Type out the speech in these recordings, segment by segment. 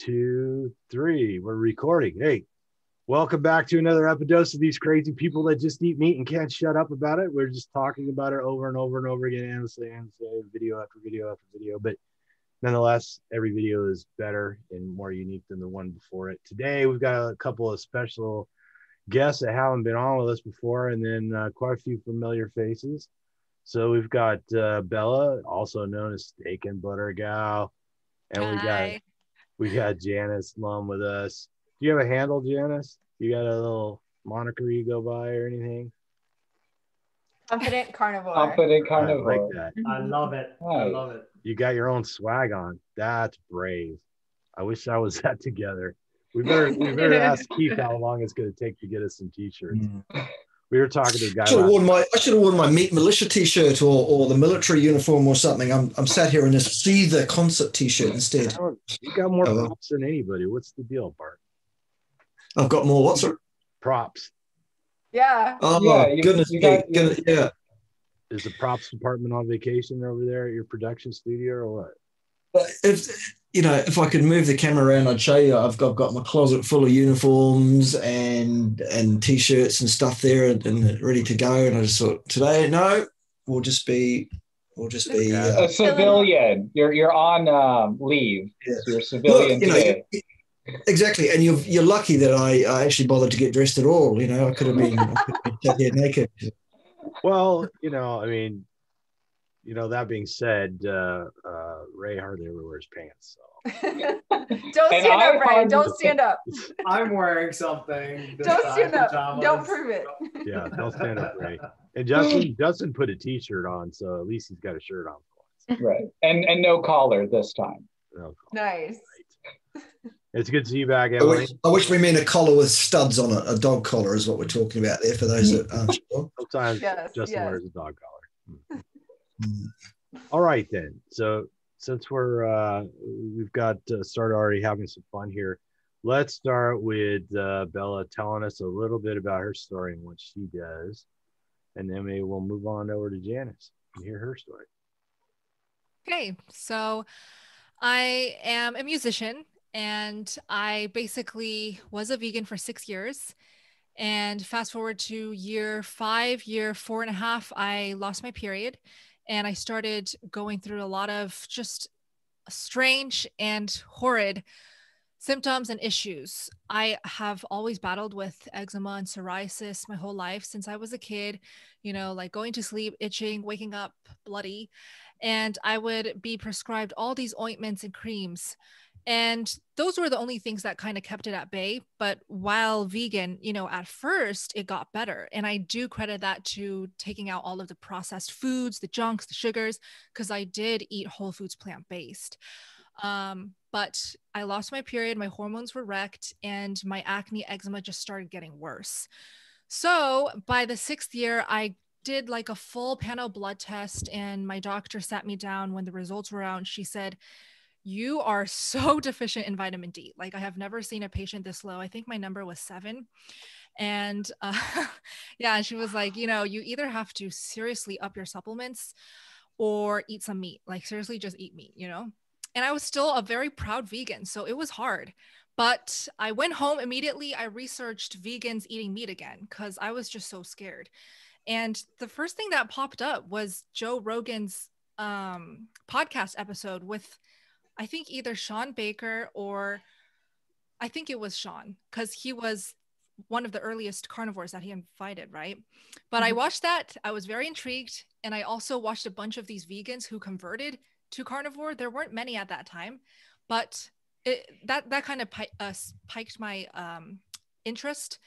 2, 3. We're recording. Hey, welcome back to another episode of these crazy people that just eat meat and can't shut up about it. We're just talking about it over and over and over again, endlessly, video after video after video. But nonetheless, every video is better and more unique than the one before it. Today, we've got a couple of special guests that haven't been on with us before, and then quite a few familiar faces. So we've got Bella, also known as Steak and Butter Gal, and Hi. we got Janice Lum with us. Do you have a handle, Janice? You got a little moniker you go by or anything? Confident carnivore. Confident I like carnivore. that. I love it. I love it. You got your own swag on. That's brave. I wish I was that together. We better ask Keith how long it's going to take to get us some t-shirts. We were talking to a guy. I should have worn my Meat Militia t-shirt or the military uniform or something. I'm sat here in this See the Concert t-shirt instead. You got more props than anybody. What's the deal, Bart? I've got more what, sir? Props. Yeah. Oh, Yeah, goodness. Yeah. Is the props department on vacation over there at your production studio or what? If I could move the camera around, I'd show you. I've got my closet full of uniforms and t-shirts and stuff there and ready to go. And I just thought today, no, we'll just be a civilian. You're on leave. Yeah. So you're a civilian today. Exactly, and you're lucky that I actually bothered to get dressed at all. I could have been sat here naked. Well, that being said, Ray hardly ever wears pants. So. Don't stand up, Ray. Don't stand up. I'm wearing something. Don't stand up. Pajamas. Don't prove it. Yeah, don't stand up, Ray. And Justin put a t-shirt on, so at least he's got a shirt on. Right, and no collar this time. No collar. Nice. Right. It's good to see you back, Emily. I wish we mean a collar with studs on it. A dog collar is what we're talking about there for those that aren't sure. Sometimes Justin wears a dog collar. All right, then. So since we've got started already having some fun here, let's start with Bella telling us a little bit about her story and what she does. And then maybe we'll move on over to Janice and hear her story. Okay, so I am a musician. And I basically was a vegan for 6 years. And fast forward to year 5, year 4.5, I lost my period. And I started going through a lot of just strange and horrid symptoms and issues. I have always battled with eczema and psoriasis my whole life since I was a kid, like going to sleep, itching, waking up bloody. And I would be prescribed all these ointments and creams. And those were the only things that kind of kept it at bay. But while vegan, at first it got better. And I do credit that to taking out all of the processed foods, the junks, the sugars, because I did eat whole foods, plant-based. But I lost my period, my hormones were wrecked, and my acne, eczema just started getting worse. So by the 6th year, I did like a full panel blood test, and my doctor sat me down when the results were out. And she said, "You are so deficient in vitamin D. Like, I have never seen a patient this low. I think my number was 7. And she was like, you either have to seriously up your supplements or eat some meat. Like, seriously, just eat meat, And I was still a very proud vegan, so it was hard. But I went home immediately. I researched vegans eating meat again because I was just so scared. And the first thing that popped up was Joe Rogan's podcast episode with, I think, either Sean Baker or I think it was Sean, because he was one of the earliest carnivores that he invited, right? But I watched that. I was very intrigued. And I also watched a bunch of these vegans who converted to carnivore. There weren't many at that time, but that kind of piked my interest.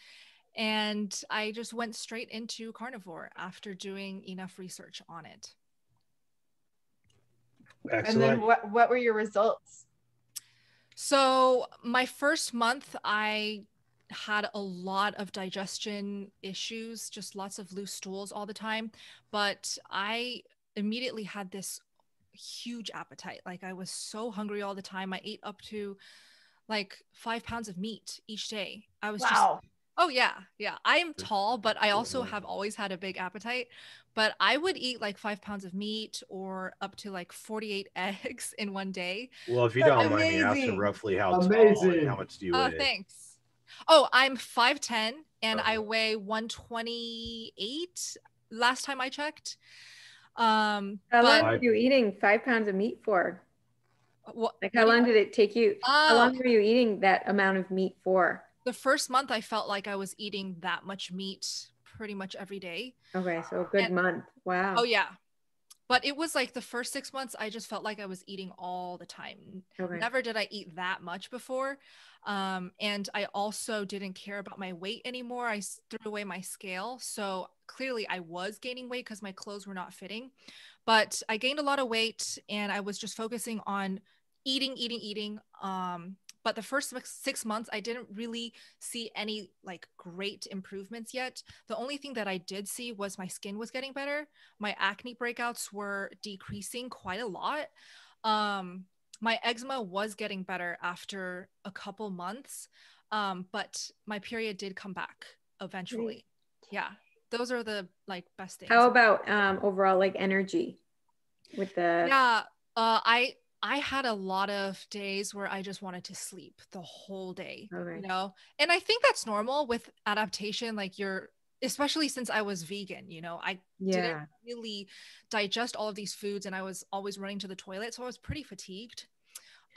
And I just went straight into carnivore after doing enough research on it. Excellent. And then what were your results? So my first month, I had a lot of digestion issues, just lots of loose stools all the time. But I immediately had this huge appetite. Like, I was so hungry all the time. I ate up to like 5 pounds of meat each day. I was Oh yeah. Yeah. I am tall, but I also have always had a big appetite. But I would eat like 5 pounds of meat or up to like 48 eggs in one day. Well, if you That's don't mind me asking, amazing. roughly how tall and how much do you Oh, weigh? thanks. Oh, I'm 5'10" and Okay. I weigh 128 last time I checked. How But long were you eating 5 pounds of meat for? what, Like, how long did it take you? How Oh, long were you eating that amount of meat for? the first month I felt like I was eating that much meat pretty much every day. Okay, so a good And- month. Wow. Oh yeah. But it was like the first 6 months, I just felt like I was eating all the time. Okay. Never did I eat that much before. And I also didn't care about my weight anymore. I threw away my scale. So clearly I was gaining weight because my clothes were not fitting. But I gained a lot of weight and I was just focusing on eating. But the first 6 months, I didn't really see any like great improvements yet. The only thing that I did see was my skin was getting better. My acne breakouts were decreasing quite a lot. My eczema was getting better after a couple months, but my period did come back eventually. Yeah, those are the like best things. How about overall like energy with the Yeah, I had a lot of days where I just wanted to sleep the whole day, Okay. you know? And I think that's normal with adaptation. Like especially since I was vegan, you know, I didn't really digest all of these foods and I was always running to the toilet. So I was pretty fatigued.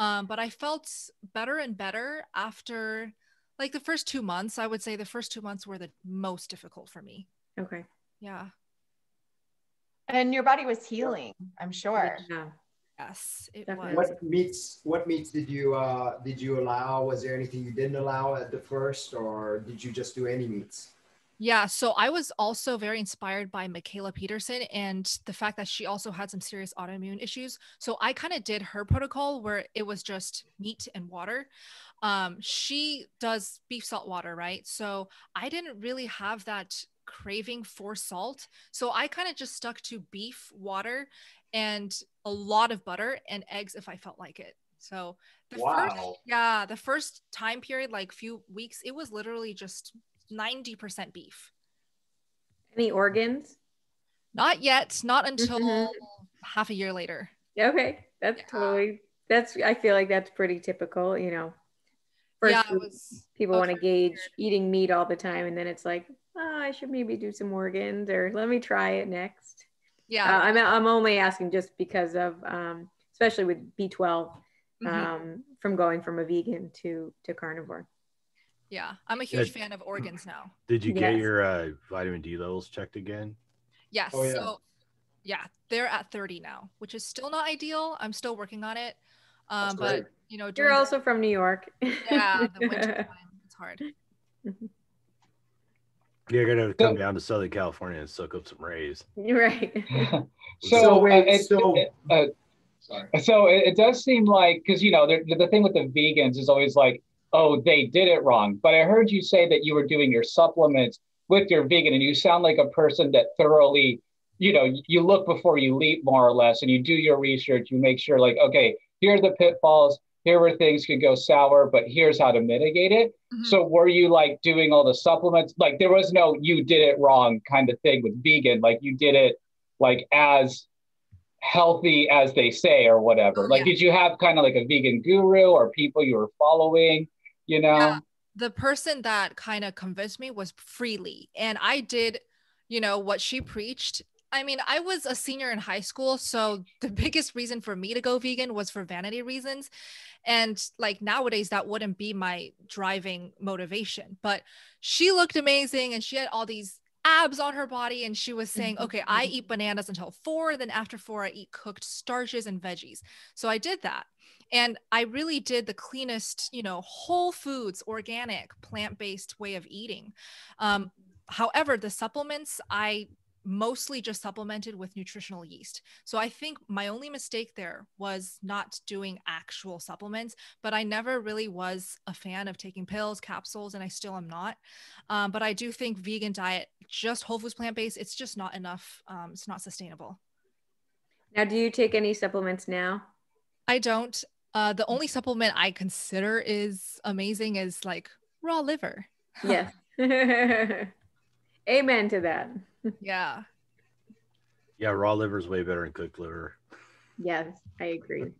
But I felt better and better after like the first 2 months. I would say the first 2 months were the most difficult for me. Okay. Yeah. And your body was healing, I'm sure. Yeah. Yes, it Definitely. was. What meats did you allow? Was there anything you didn't allow at the first, or did you just do any meats? Yeah, so I was also very inspired by Michaela Peterson and the fact that she also had some serious autoimmune issues. So I kind of did her protocol where it was just meat and water. She does beef salt water, right? So I didn't really have that craving for salt. So I kind of just stuck to beef, water, and a lot of butter and eggs if I felt like it. So the first time period, like few weeks, it was literally just 90% beef. Any organs? Not yet, not until half a year later. Okay. That's I feel like that's pretty typical, you know. First, people want to gauge eating meat all the time, and then it's like, oh, I should maybe do some organs, or let me try it next. Yeah, I'm only asking just because of, especially with B12, from going from a vegan to carnivore. Yeah, I'm a huge fan of organs now. Did you get your vitamin D levels checked again? Yes. Oh, yeah. So yeah, they're at 30 now, which is still not ideal. I'm still working on it. But you know, you're also from New York. Yeah, the winter time, it's hard. You're gonna come down to Southern California and soak up some rays. You're right. So it does seem like, because you know the thing with the vegans is always like, oh, they did it wrong. But I heard you say that you were doing your supplements with your vegan, and you sound like a person that thoroughly, you know, you look before you leap more or less, and you do your research. You make sure like, okay, here are the pitfalls. Here where things could go sour, but here's how to mitigate it. So were you like doing all the supplements? Like there was no, you did it wrong kind of thing with vegan. Like you did it like as healthy as they say or whatever. Like, did you have kind of like a vegan guru or people you were following, you know? Yeah, the person that kind of convinced me was Freely. And I did, you know, what she preached. I mean, I was a senior in high school, so the biggest reason for me to go vegan was for vanity reasons. And like nowadays, that wouldn't be my driving motivation. But she looked amazing and she had all these abs on her body. And she was saying, okay, I eat bananas until 4. Then after 4, I eat cooked starches and veggies. So I did that. And I really did the cleanest, you know, whole foods, organic, plant-based way of eating. However, the supplements, I mostly just supplemented with nutritional yeast. So I think my only mistake there was not doing actual supplements, but I never really was a fan of taking pills, capsules, and I still am not. But I do think vegan diet, just whole foods, plant-based, it's just not enough. It's not sustainable. Now, do you take any supplements now? I don't. The only supplement I consider is amazing is like raw liver. Yes. Amen to that. Yeah. Yeah, raw liver is way better than cooked liver. Yes, I agree.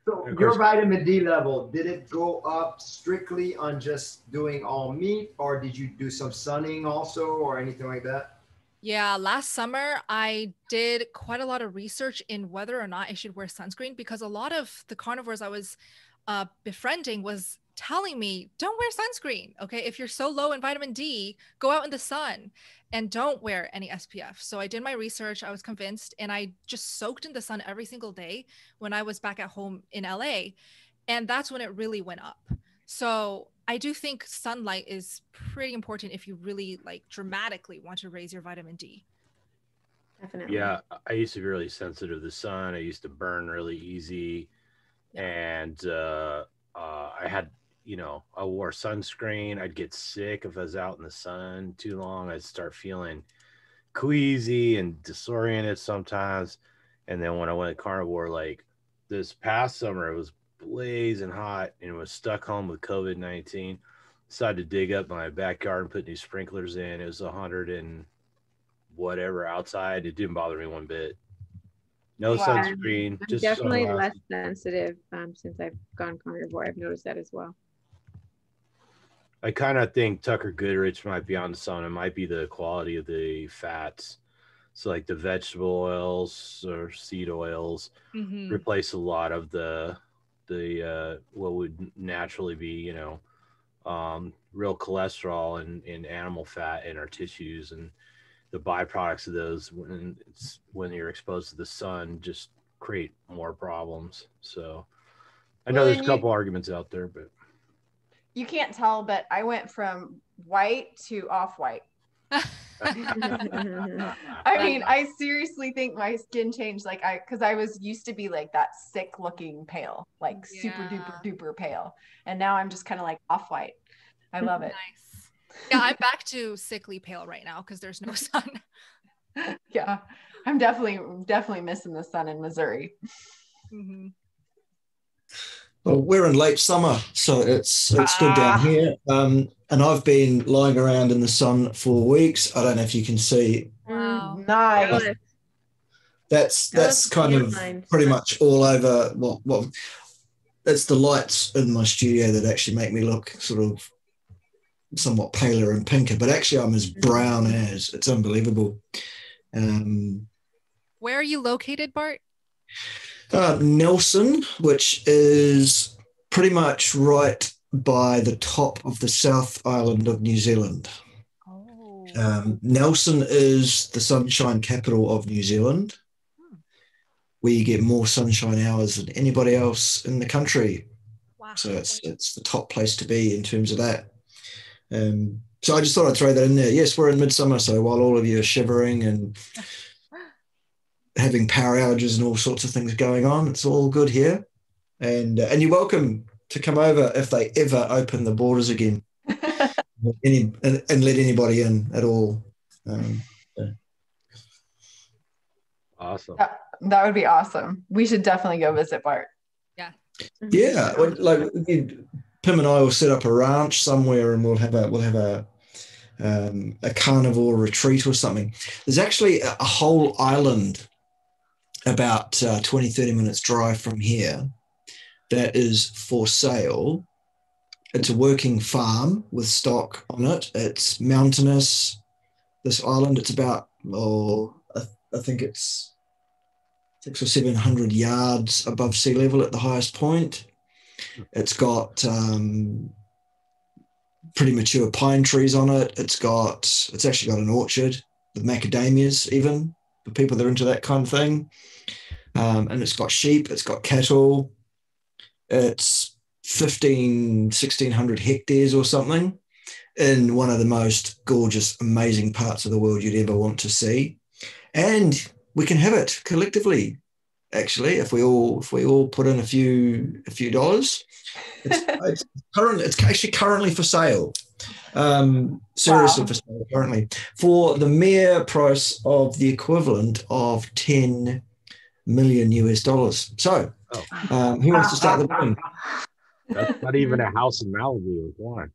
So Of your course. vitamin D level, did it go up strictly on just doing all meat, or did you do some sunning also or anything like that? Yeah, last summer I did quite a lot of research in whether or not I should wear sunscreen because a lot of the carnivores I was befriending was telling me, don't wear sunscreen. Okay. If you're so low in vitamin D, go out in the sun and don't wear any SPF. So I did my research. I was convinced and I just soaked in the sun every single day when I was back at home in LA. And that's when it really went up. So I do think sunlight is pretty important if you really like dramatically want to raise your vitamin D. Definitely. Yeah, I used to be really sensitive to the sun. I used to burn really easy. Yeah. And I had, I wore sunscreen. I'd get sick if I was out in the sun too long. I'd start feeling queasy and disoriented sometimes. And then when I went carnivore, like this past summer, it was blazing hot and was stuck home with COVID-19. Decided to dig up my backyard and put new sprinklers in. It was 100 and whatever outside. It didn't bother me one bit. No Wow. sunscreen. I'm Just definitely sunglasses. less sensitive since I've gone carnivore. I've noticed that as well. I kind of think Tucker Goodrich might be on some. It might be the quality of the fats. So like the vegetable oils or seed oils Mhm. replace a lot of the what would naturally be, real cholesterol and animal fat in our tissues, and the byproducts of those when you're exposed to the sun just create more problems. So I know Well, there's a and couple arguments out there, but you can't tell, but I went from white to off-white. I mean, I seriously think my skin changed. Like because I was used to be like that sick looking pale, like super duper duper pale. And now I'm just kind of like off-white. I love it. Nice. Yeah, I'm back to sickly pale right now because there's no sun. Yeah, I'm definitely missing the sun in Missouri. Mm-hmm. Well, we're in late summer, so it's good down here. And I've been lying around in the sun for weeks. I don't know if you can see. Wow. Nice. That's kind of pretty much all over. Well, it's the lights in my studio that actually make me look sort of somewhat paler and pinker, but actually I'm as brown as. It's unbelievable. Where are you located, Bart? Nelson, which is pretty much right by the top of the South Island of New Zealand. Oh. Nelson is the sunshine capital of New Zealand. We get more sunshine hours than anybody else in the country. Wow. So it's the top place to be in terms of that. So I just thought I'd throw that in there. Yes, we're in midsummer, so while all of you are shivering and having power outages and all sorts of things going on, it's all good here. And you're welcome to come over if they ever open the borders again and let anybody in at all. Awesome. That would be awesome. We should definitely go visit Bart. Yeah, like Pim and I will set up a ranch somewhere, and we'll have a carnivore retreat or something. There's actually a whole island about 20, 30 minutes drive from here that is for sale. It's a working farm with stock on it. It's mountainous, this island. It's about, I think it's 600 or 700 yards above sea level at the highest point. It's got pretty mature pine trees on it. It's actually got an orchard with macadamias even, for people that are into that kind of thing. And it's got sheep, it's got cattle. It's 1,600 hectares or something in one of the most gorgeous, amazing parts of the world you'd ever want to see. And we can have it collectively, actually, if we all put in a few dollars. It's actually currently for sale. Seriously, for sale currently, for the mere price of the equivalent of $10 million US. So who wants to start the game? That's not even a house in Malibu with one.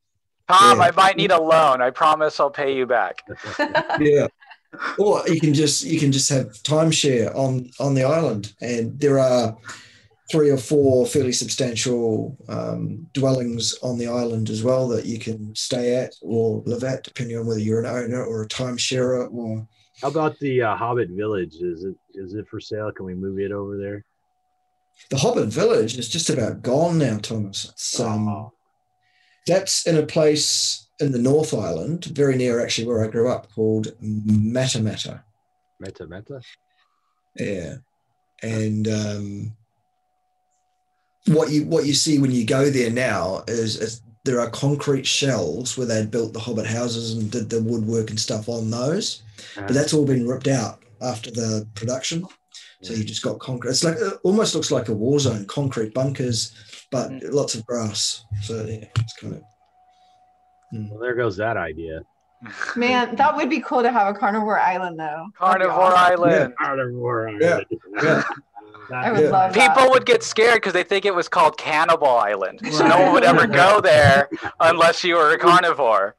Tom, I might need a loan. I promise I'll pay you back. Yeah. Or you can just have timeshare on the island, and there are 3 or 4 fairly substantial dwellings on the island as well that you can stay at or live at, depending on whether you're an owner or a timesharer. Or how about the Hobbit Village? Is it for sale? Can we move it over there? The Hobbit Village is just about gone now, Thomas. It's, that's in a place in the North Island, very near actually where I grew up, called Matamata. Matamata? Yeah. And what you see when you go there now is there are concrete shells where they'd built the Hobbit houses and did the woodwork and stuff on those. But that's all been ripped out after the production. So you just got concrete. It's like, it almost looks like a war zone, concrete bunkers, but lots of grass. So yeah, it's kind of. Well, there goes that idea. Man, that would be cool to have a carnivore island, though. Carnivore Island. Yeah. Carnivore Island. Yeah. I would love that. People would get scared because they think it was called Cannibal Island. So no one would ever go there unless you were a carnivore.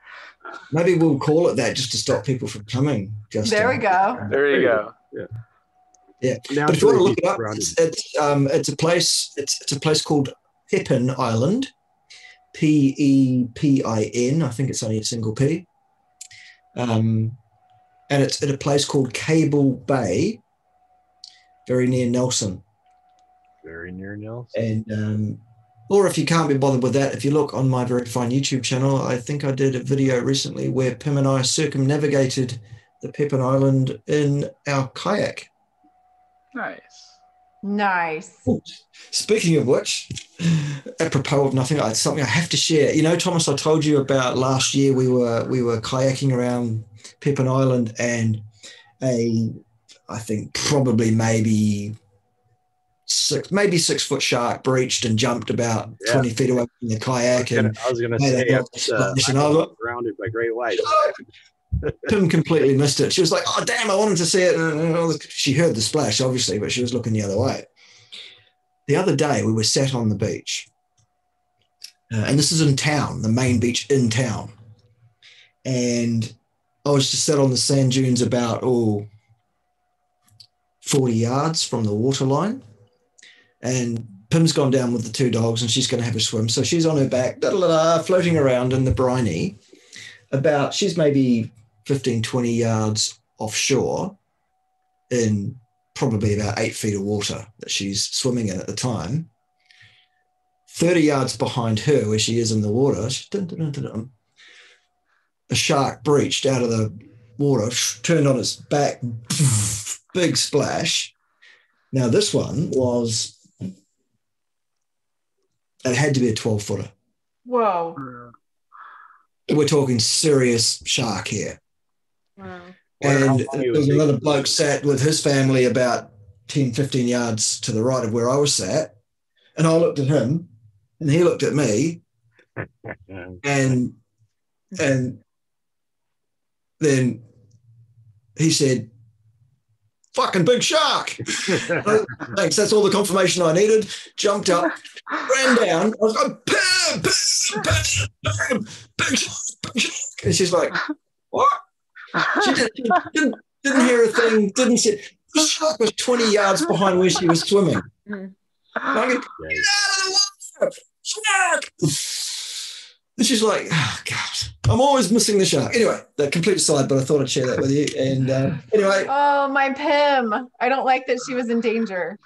Maybe we'll call it that just to stop people from coming. There we go. There you go. Yeah. But if you want to look it up, it's a place. It's a place called Pepin Island. Pepin. I think it's only a single P. And it's at a place called Cable Bay, very near Nelson. Very near Nelson. And or if you can't be bothered with that, if you look on my very fine YouTube channel, I think I did a video recently where Pim and I circumnavigated the Pepin Island in our kayak. Nice. Ooh, speaking of which, apropos of nothing, it's something I have to share. You know, Thomas, I told you about last year we were kayaking around Pepin Island, and I think probably maybe 6 foot shark breached and jumped about 20 feet away from the kayak. I was going to say, I was surrounded by great whites. Pim completely missed it. She was like, "Oh damn, I wanted to see it." And she heard the splash, obviously, but she was looking the other way. The other day, we were sat on the beach, and this is in town, the main beach in town. And I was just sat on the sand dunes about 40 yards from the waterline, and Pim's gone down with the 2 dogs, and she's going to have a swim. So she's on her back, floating around in the briny. She's maybe 15, 20 yards offshore in probably about 8 feet of water that she's swimming in at the time. 30 yards behind her, where she is in the water, a shark breached out of the water, turned on its back, big splash. Now this one it had to be a 12-footer. Whoa. We're talking serious shark here. Wow. And there was another bloke sat with his family about 10, 15 yards to the right of where I was sat. And I looked at him and he looked at me. and then he said, "Fucking big shark." Thanks, that's all the confirmation I needed. Jumped up, ran down. I was like, "Pim, Pim, big shark." And she's like, "What?" She didn't hear a thing, didn't see. The shark was 20 yards behind where she was swimming. And I go, "Get out of the water, shark!" And she's like, "Oh, God, I'm always missing the shark." Anyway, that complete aside, but I thought I'd share that with you. And anyway. Oh, my Pim. I don't like that she was in danger.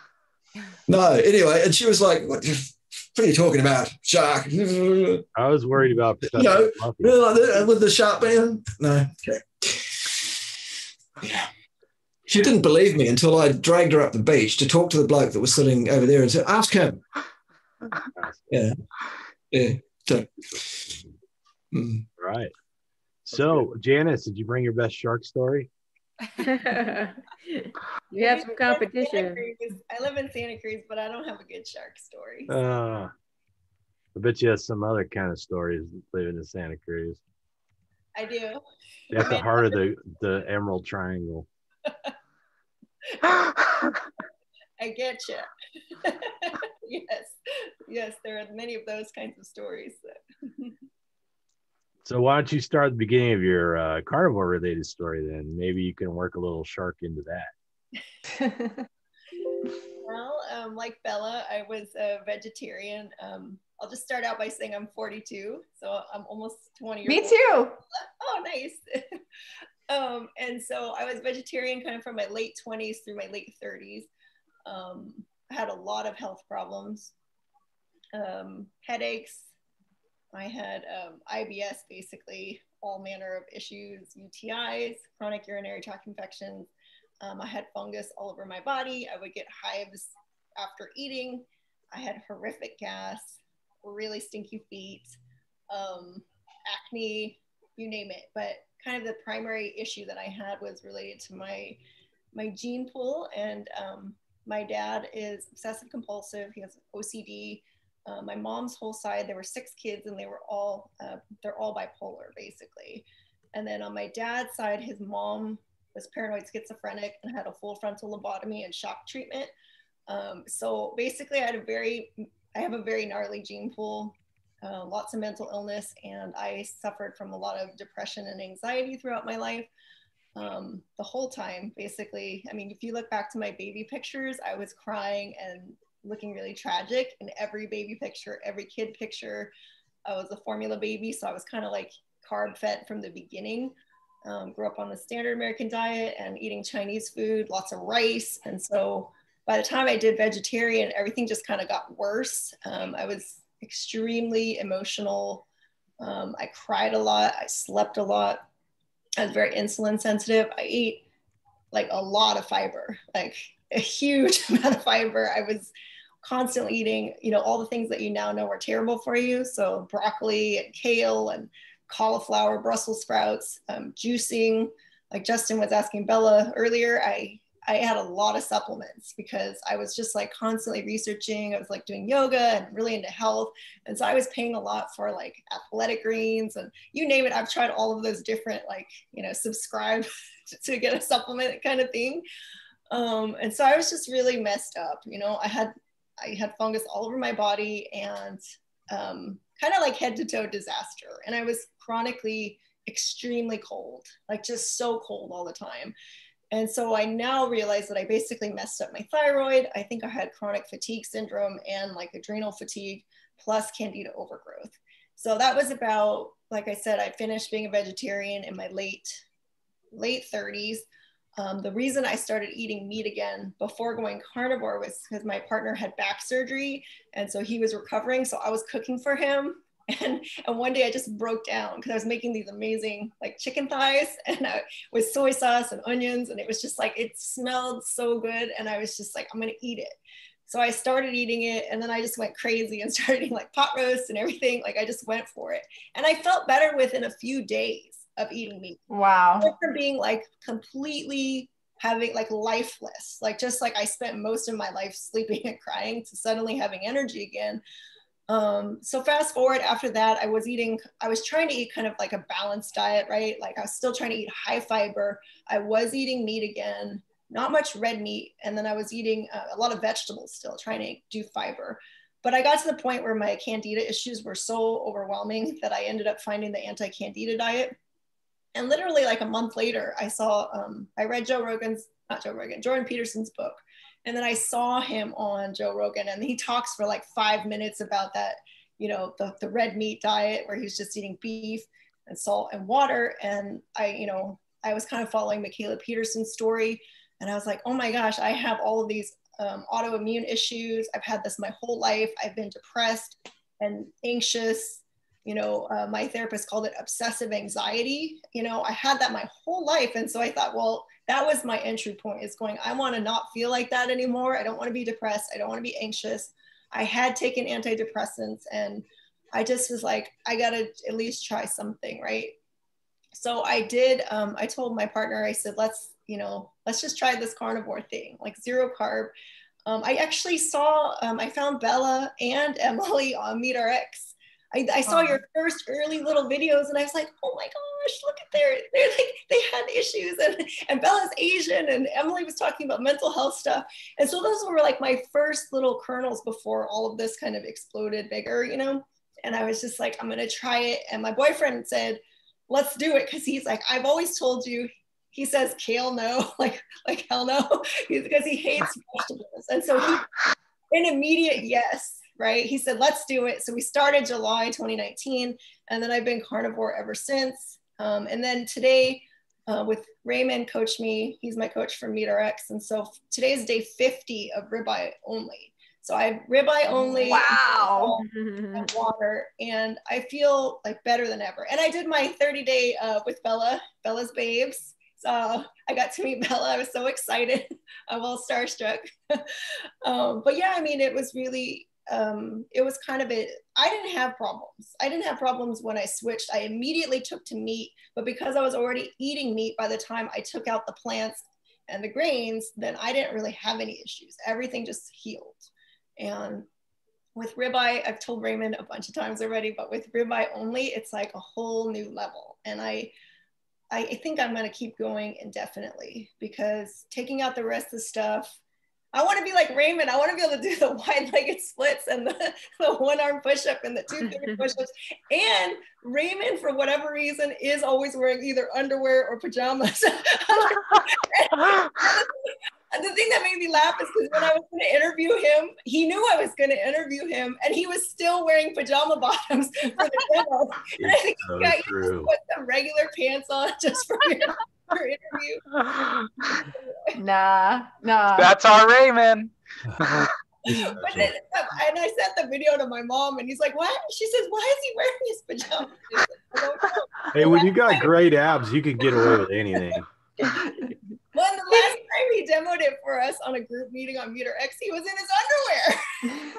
No, anyway, and she was like, "What are you talking about? Shark?" I was worried about with the shark man. No. Okay. Yeah. She didn't believe me until I dragged her up the beach to talk to the bloke that was sitting over there and said, "Ask him." Yeah. So, Right. So, Janice, did you bring your best shark story? You have some competition. I live in Santa Cruz, but I don't have a good shark story. I bet you have some other kind of stories living in Santa Cruz. I do. At the heart of the Emerald Triangle. I get you. Yes, there are many of those kinds of stories. So why don't you start at the beginning of your carnivore related story then? Maybe you can work a little shark into that. Well, like Bella, I was a vegetarian. I'll just start out by saying I'm 42, so I'm almost 20 years Me old. too. Oh, nice. And so I was vegetarian kind of from my late 20s through my late 30s. I had a lot of health problems, headaches. I had IBS, basically all manner of issues, UTIs, chronic urinary tract infections. I had fungus all over my body. I would get hives after eating. I had horrific gas, really stinky feet, acne, you name it. But kind of the primary issue that I had was related to my gene pool. And my dad is obsessive compulsive. He has OCD. My mom's whole side, there were 6 kids, and they're all bipolar, basically. And then on my dad's side, his mom was paranoid schizophrenic and had a full frontal lobotomy and shock treatment. So basically, I have a very gnarly gene pool, lots of mental illness, and I suffered from a lot of depression and anxiety throughout my life. The whole time, basically. I mean, if you look back to my baby pictures, I was crying and looking really tragic in every baby picture, every kid picture. I was a formula baby, so I was kind of like carb fed from the beginning. Grew up on the standard American diet and eating Chinese food, lots of rice. And so by the time I did vegetarian, everything just kind of got worse. I was extremely emotional. I cried a lot. I slept a lot. I was very insulin sensitive. I ate like a lot of fiber, like a huge amount of fiber. I was constantly eating, all the things that you now know are terrible for you. So broccoli and kale and cauliflower, Brussels sprouts, juicing. Like Justin was asking Bella earlier, I had a lot of supplements because I was just like constantly researching. I was like doing yoga and really into health. And so I was paying a lot for like athletic greens and you name it. I've tried all of those different, like, subscribe to get a supplement kind of thing. And so I was just really messed up. I had fungus all over my body and kind of like head to toe disaster. And I was chronically extremely cold, like just so cold all the time. And so I now realize that I basically messed up my thyroid. I think I had chronic fatigue syndrome and like adrenal fatigue plus candida overgrowth. So that was about, like I said, I finished being a vegetarian in my late 30s. The reason I started eating meat again before going carnivore was because my partner had back surgery. And so he was recovering. So I was cooking for him. And one day I just broke down because I was making these amazing like chicken thighs and with soy sauce and onions. And it was just like, it smelled so good. And I was just like, I'm going to eat it. So I started eating it and then I just went crazy and started eating like pot roast and everything. Like I just went for it. And I felt better within a few days of eating meat. Wow. From being like completely having like lifeless, like just like I spent most of my life sleeping and crying to suddenly having energy again. So fast forward after that, I was trying to eat kind of like a balanced diet, right? Like I was still trying to eat high fiber. I was eating meat again, not much red meat. And then I was eating a lot of vegetables still, trying to do fiber. But I got to the point where my candida issues were so overwhelming that I ended up finding the Anti-Candida Diet. And literally like a month later, I read Jordan Peterson's book. And then I saw him on Joe Rogan and he talks for like 5 minutes about that, the red meat diet where he's just eating beef and salt and water. And I was kind of following Michaela Peterson's story and I was like, oh my gosh, I have all of these autoimmune issues. I've had this my whole life. I've been depressed and anxious. My therapist called it obsessive anxiety. I had that my whole life. And so I thought, well, that was my entry point, is going, I want to not feel like that anymore. I don't want to be depressed. I don't want to be anxious. I had taken antidepressants and I just was like, I got to at least try something. Right. So I did. I told my partner, I said, let's just try this carnivore thing, like 0 carb. I actually I found Bella and Emily on MeatRx. I saw your first early little videos and I was like, oh my gosh, look at they're like, they had issues and Bella's Asian and Emily was talking about mental health stuff. And so those were like my first little kernels before all of this kind of exploded bigger, And I was just like, I'm going to try it. And my boyfriend said, let's do it. Cause he's like, I've always told you, he says, kale, no, like hell no, because he hates vegetables. And so he, an immediate yes, right? He said, let's do it. So we started July 2019, and then I've been carnivore ever since. And then today, with Raymond coached me, he's my coach from MeatRx. And so today's day 50 of ribeye only. So I have ribeye only. Wow. And water, and I feel like better than ever. And I did my 30-day with Bella's Babes. So I got to meet Bella. I was so excited. I'm all starstruck. But yeah, I mean, it was really, it was kind of I didn't have problems. I didn't have problems when I switched. I immediately took to meat, but because I was already eating meat by the time I took out the plants and the grains, then I didn't really have any issues. Everything just healed. And with ribeye, I've told Raymond a bunch of times already, but with ribeye only, it's like a whole new level. And I think I'm going to keep going indefinitely, because taking out the rest of the stuff, I want to be like Raymond. I want to be able to do the wide-legged splits and the one-arm push-up and the two-finger push-ups. And Raymond, for whatever reason, is always wearing either underwear or pajamas. And the thing that made me laugh is because when I was going to interview him, he knew I was going to interview him, and he was still wearing pajama bottoms for the demo. And I think So you got true. to put some regular pants on just for your interview. Nah. That's our Raymond. But then, and I sent the video to my mom, and he's like, "What?" She says, "Why is he wearing his pajamas?" Like, I don't know. Hey, when you got great abs, you can get away with anything. Well, the last time he demoed it for us on a group meeting on MeatRx, he was in his underwear.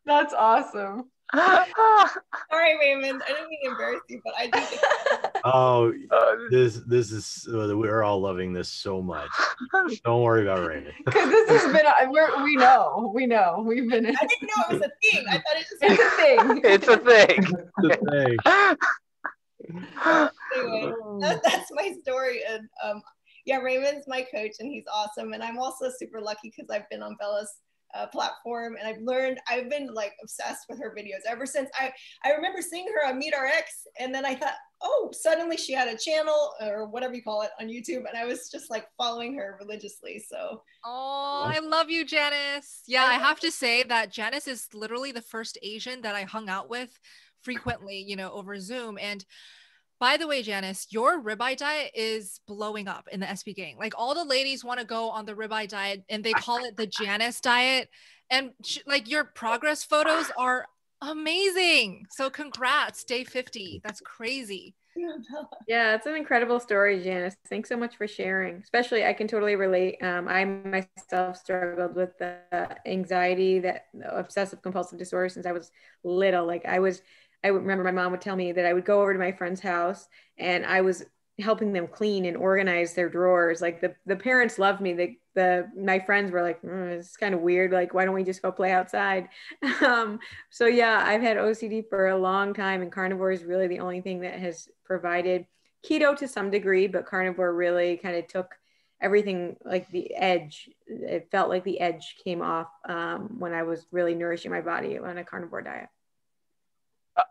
That's awesome. Sorry, Raymond. I didn't mean to embarrass you, but I do think Oh, this is we're all loving this so much. Don't worry about Raymond. Because this has been we know we've been. I didn't know it was a thing. I thought it just It's a thing. It's a thing. It's a thing. Anyway, that's my story. And yeah, Raymond's my coach, and he's awesome. And I'm also super lucky because I've been on Bella's platform, and I've been like obsessed with her videos ever since. I remember seeing her on MeatRx, and then I thought, oh, suddenly she had a channel or whatever you call it on YouTube, and I was just like following her religiously. So I love you, Janice. Yeah, I have to say that Janice is literally the first Asian that I hung out with frequently, over Zoom. And by the way, Janice, your ribeye diet is blowing up in the SB gang. Like, all the ladies want to go on the ribeye diet, and they call it the Janice diet. And like, your progress photos are amazing. So congrats, day 50. That's crazy. Yeah, it's an incredible story, Janice. Thanks so much for sharing. Especially, I can totally relate. I myself struggled with the anxiety, the obsessive compulsive disorder since I was little. Like, I remember my mom would tell me that I would go over to my friend's house and I was helping them clean and organize their drawers. Like, the parents loved me. My friends were like, it's kind of weird. Like, why don't we just go play outside? So yeah, I've had OCD for a long time, and carnivore is really the only thing that has provided keto to some degree, but carnivore really kind of took everything, like the edge. It felt like the edge came off when I was really nourishing my body on a carnivore diet.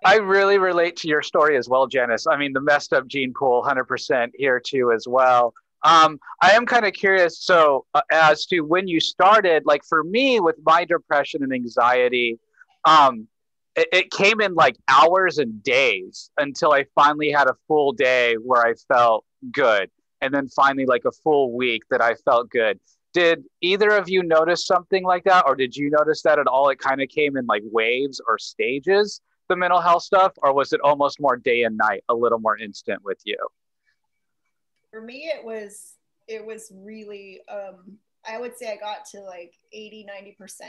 I really relate to your story as well, Janice. I mean, the messed up gene pool, 100% here too as well. I am kind of curious, so as to when you started, like for me with my depression and anxiety, it came in like hours and days until I finally had a full day where I felt good. And then finally like a full week that I felt good. Did either of you notice something like that? Or did you notice that at all? It kind of came in like waves or stages, the mental health stuff, or was it almost more day and night, a little more instant with you? For me, it was really, I would say I got to like 80-90%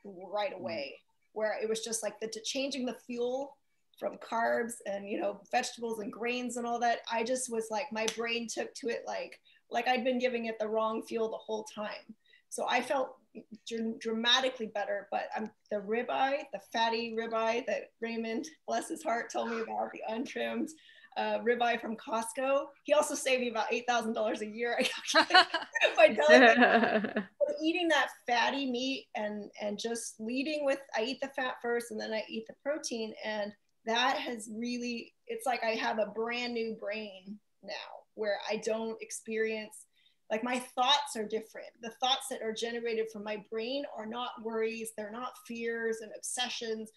right away, where it was just like changing the fuel from carbs and vegetables and grains and all that. I just was like, my brain took to it like I'd been giving it the wrong fuel the whole time. So I felt dramatically better. But the ribeye, the fatty ribeye that Raymond, bless his heart, told me about, the untrimmed, ribeye from Costco. He also saved me about $8,000 a year. I calculated my diet. But eating that fatty meat and just leading with, I eat the fat first and then I eat the protein. And that has really, it's like I have a brand new brain now where I don't experience, like my thoughts are different. The thoughts that are generated from my brain are not worries. They're not fears and obsessions.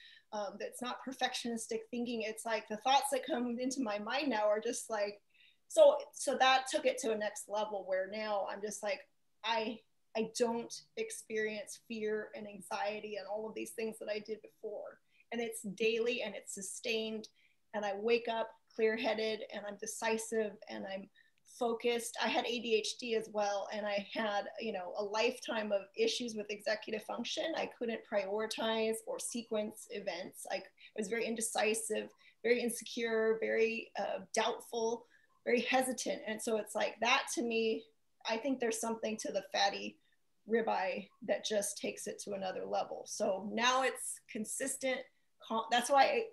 That's not perfectionistic thinking. It's like the thoughts that come into my mind now are just like, so that took it to a next level where now I'm just like, I don't experience fear and anxiety and all of these things that I did before. And it's daily and it's sustained. And I wake up clear-headed and I'm decisive and I'm focused. I had ADHD as well. And I had, a lifetime of issues with executive function. I couldn't prioritize or sequence events. I was very indecisive, very insecure, very doubtful, very hesitant. And so it's like that to me, I think there's something to the fatty ribeye that just takes it to another level. So now it's consistent. That's why,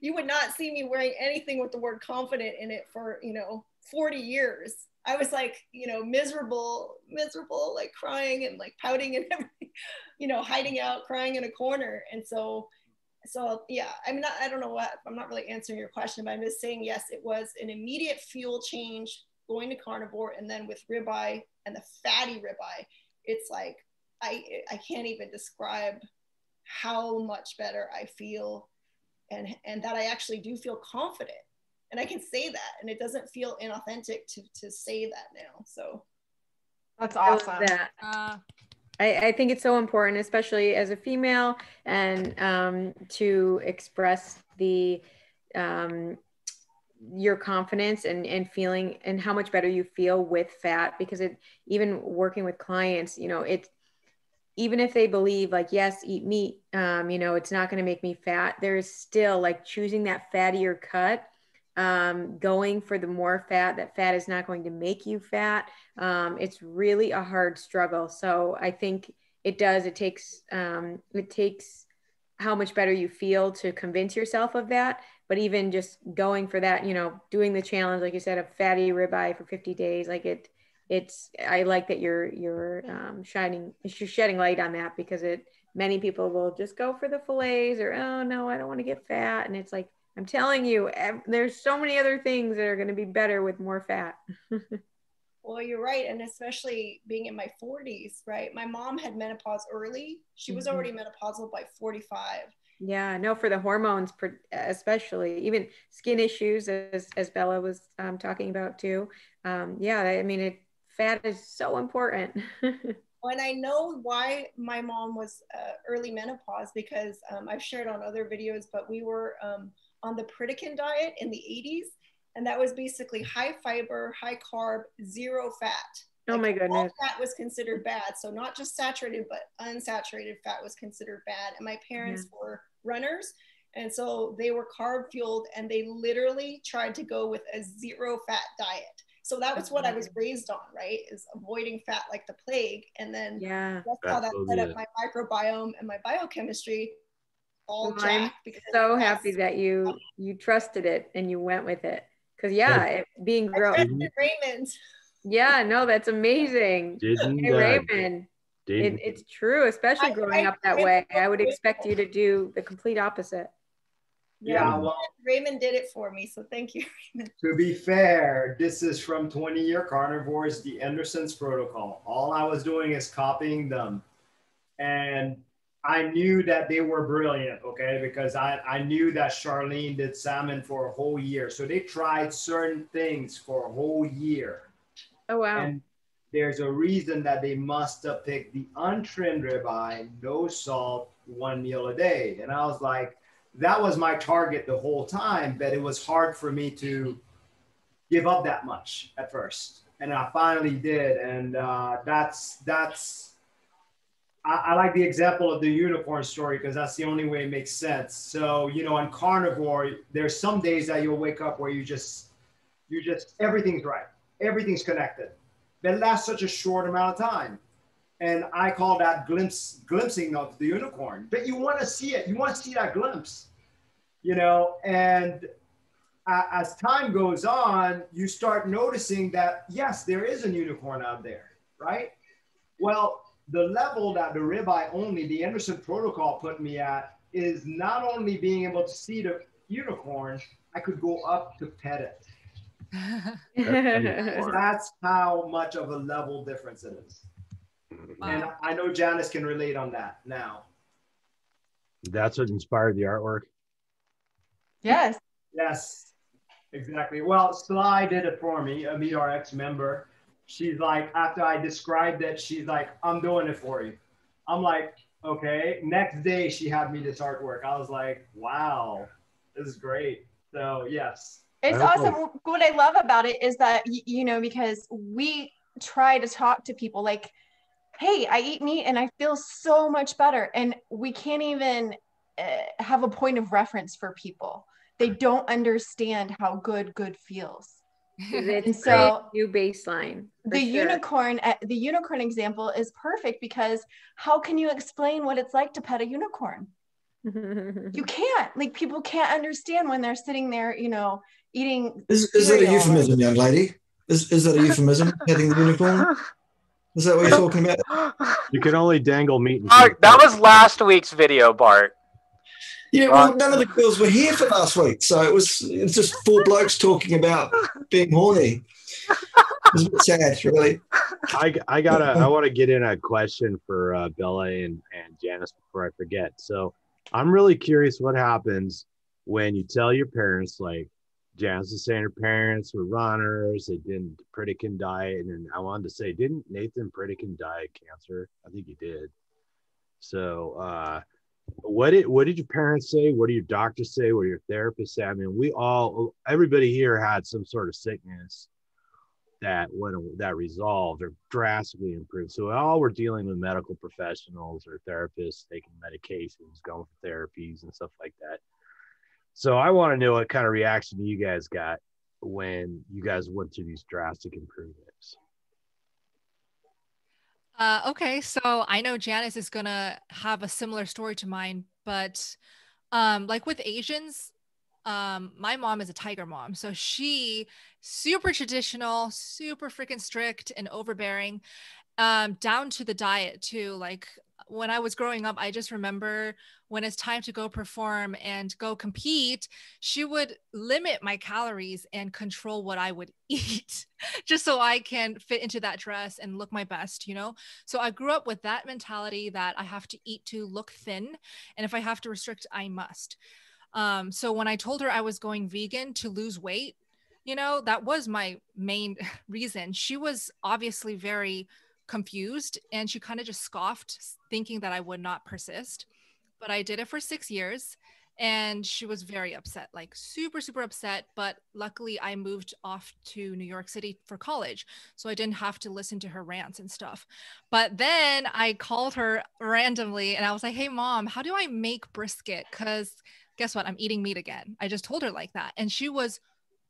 you would not see me wearing anything with the word confident in it for, 40 years. I was like, miserable, like crying and like pouting and everything, hiding out, crying in a corner. And so yeah, I don't know what, I'm not really answering your question, but I'm just saying, yes, it was an immediate fuel change going to carnivore. And then with ribeye and the fatty ribeye, it's like, I can't even describe how much better I feel and that I actually do feel confident. And I can say that, and it doesn't feel inauthentic to say that now. So that's awesome. I think it's so important, especially as a female, and to express your confidence and feeling and how much better you feel with fat, because even working with clients, even if they believe like, yes, eat meat, it's not going to make me fat. There's still like choosing that fattier cut, going for the more fat. That fat is not going to make you fat. It's really a hard struggle. So I think it takes how much better you feel to convince yourself of that. But even just going for that, doing the challenge, like you said, a fatty ribeye for 50 days, like I like that you're shedding light on that, because many people will just go for the fillets or, oh no, I don't want to get fat. And it's like, I'm telling you, there's so many other things that are going to be better with more fat. Well, you're right. And especially being in my 40s, right? My mom had menopause early. She was already menopausal by 45. Yeah, no, for the hormones, especially, even skin issues, as Bella was talking about too. Fat is so important. And I know why my mom was early menopause, because I've shared on other videos, but we were on the Pritikin diet in the 80s. And that was basically high fiber, high carb, zero fat. Oh my goodness. All fat was considered bad. So not just saturated, but unsaturated fat was considered bad. And my parents were runners. And so they were carb fueled, and they literally tried to go with a zero fat diet. So that was what I was raised on, right? Is avoiding fat like the plague. And then that's how that set up my microbiome and my biochemistry all jacked. I'm so happy that you trusted it and you went with it. Because being grown. Raymond. Yeah, no, that's amazing. Raymond. It's true, especially growing up that way. I would expect you to do the complete opposite. Yeah, well, Raymond did it for me, so thank you, Raymond. To be fair, this is from 20-Year Carnivores, the Anderson's protocol. All I was doing is copying them. And I knew that they were brilliant, okay? Because I knew that Charlene did salmon for a whole year. So they tried certain things for a whole year. Oh, wow. And there's a reason that they must have picked the untrimmed ribeye, no salt, 1 meal a day. And I was like, that was my target the whole time, but it was hard for me to give up that much at first. And I finally did. And I like the example of the unicorn story, because that's the only way it makes sense. So, on carnivore, there's some days that you'll wake up where you just everything's right. Everything's connected. But it lasts such a short amount of time. And I call that glimpsing of the unicorn. But you want to see it. You want to see that glimpse, and as time goes on, you start noticing that, yes, there is a unicorn out there, right? Well, the level that the ribeye only, the Anderson protocol put me at, is not only being able to see the unicorn, I could go up to pet it. That's how much of a level difference it is. Wow. And I know Janice can relate on that now. That's what inspired the artwork? Yes. Yes, exactly. Well, Sly did it for me, a MeatRx member. She's like, after I described it, she's like, I'm doing it for you. I'm like, okay. Next day, she had me this artwork. I was like, wow, this is great. So, yes. It's awesome. What I love about it is that, you know, because we try to talk to people like, hey, I eat meat and I feel so much better. And we can't even have a point of reference for people. They don't understand how good feels. And so new baseline. The unicorn example is perfect, because how can you explain what it's like to pet a unicorn? You can't. Like, people can't understand when they're sitting there, you know, eating. Is that a euphemism, young lady? Is that a euphemism, petting the unicorn? Is that what you're talking about? You can only dangle meat. Bart, that was last week's video, Bart. Yeah, well, none of the girls were here for last week, so it's just four blokes talking about being horny. It was a bit sad, really. I want to get in a question for Bella and Janice before I forget. So I'm really curious what happens when you tell your parents, like Janice is saying her parents were runners, they did the Pritikin diet, and I wanted to say, didn't Nathan Pritikin die of cancer? I think he did. So what did your parents say? What do your doctors say? What do your therapists say? I mean, everybody here had some sort of sickness that resolved or drastically improved. So all we're dealing with medical professionals or therapists taking medications, going for therapies and stuff like that. So I want to know what kind of reaction you guys got when you guys went through these drastic improvements. Okay, so I know Janice is gonna have a similar story to mine, but like with Asians, my mom is a tiger mom, so she super traditional, super freaking strict and overbearing, down to the diet too. Like when I was growing up, I just remember when it's time to go perform and go compete, she would limit my calories and control what I would eat just so I can fit into that dress and look my best, you know? So I grew up with that mentality that I have to eat to look thin. And if I have to restrict, I must. So when I told her I was going vegan to lose weight, you know, that was my main reason. She was obviously very confused and she kind of just scoffed, thinking that I would not persist. But I did it for 6 years and she was very upset, like super, super upset. But luckily I moved off to New York City for college, so I didn't have to listen to her rants and stuff. But then I called her randomly and I was like, hey mom, how do I make brisket? Because guess what? I'm eating meat again. I just told her like that. And she was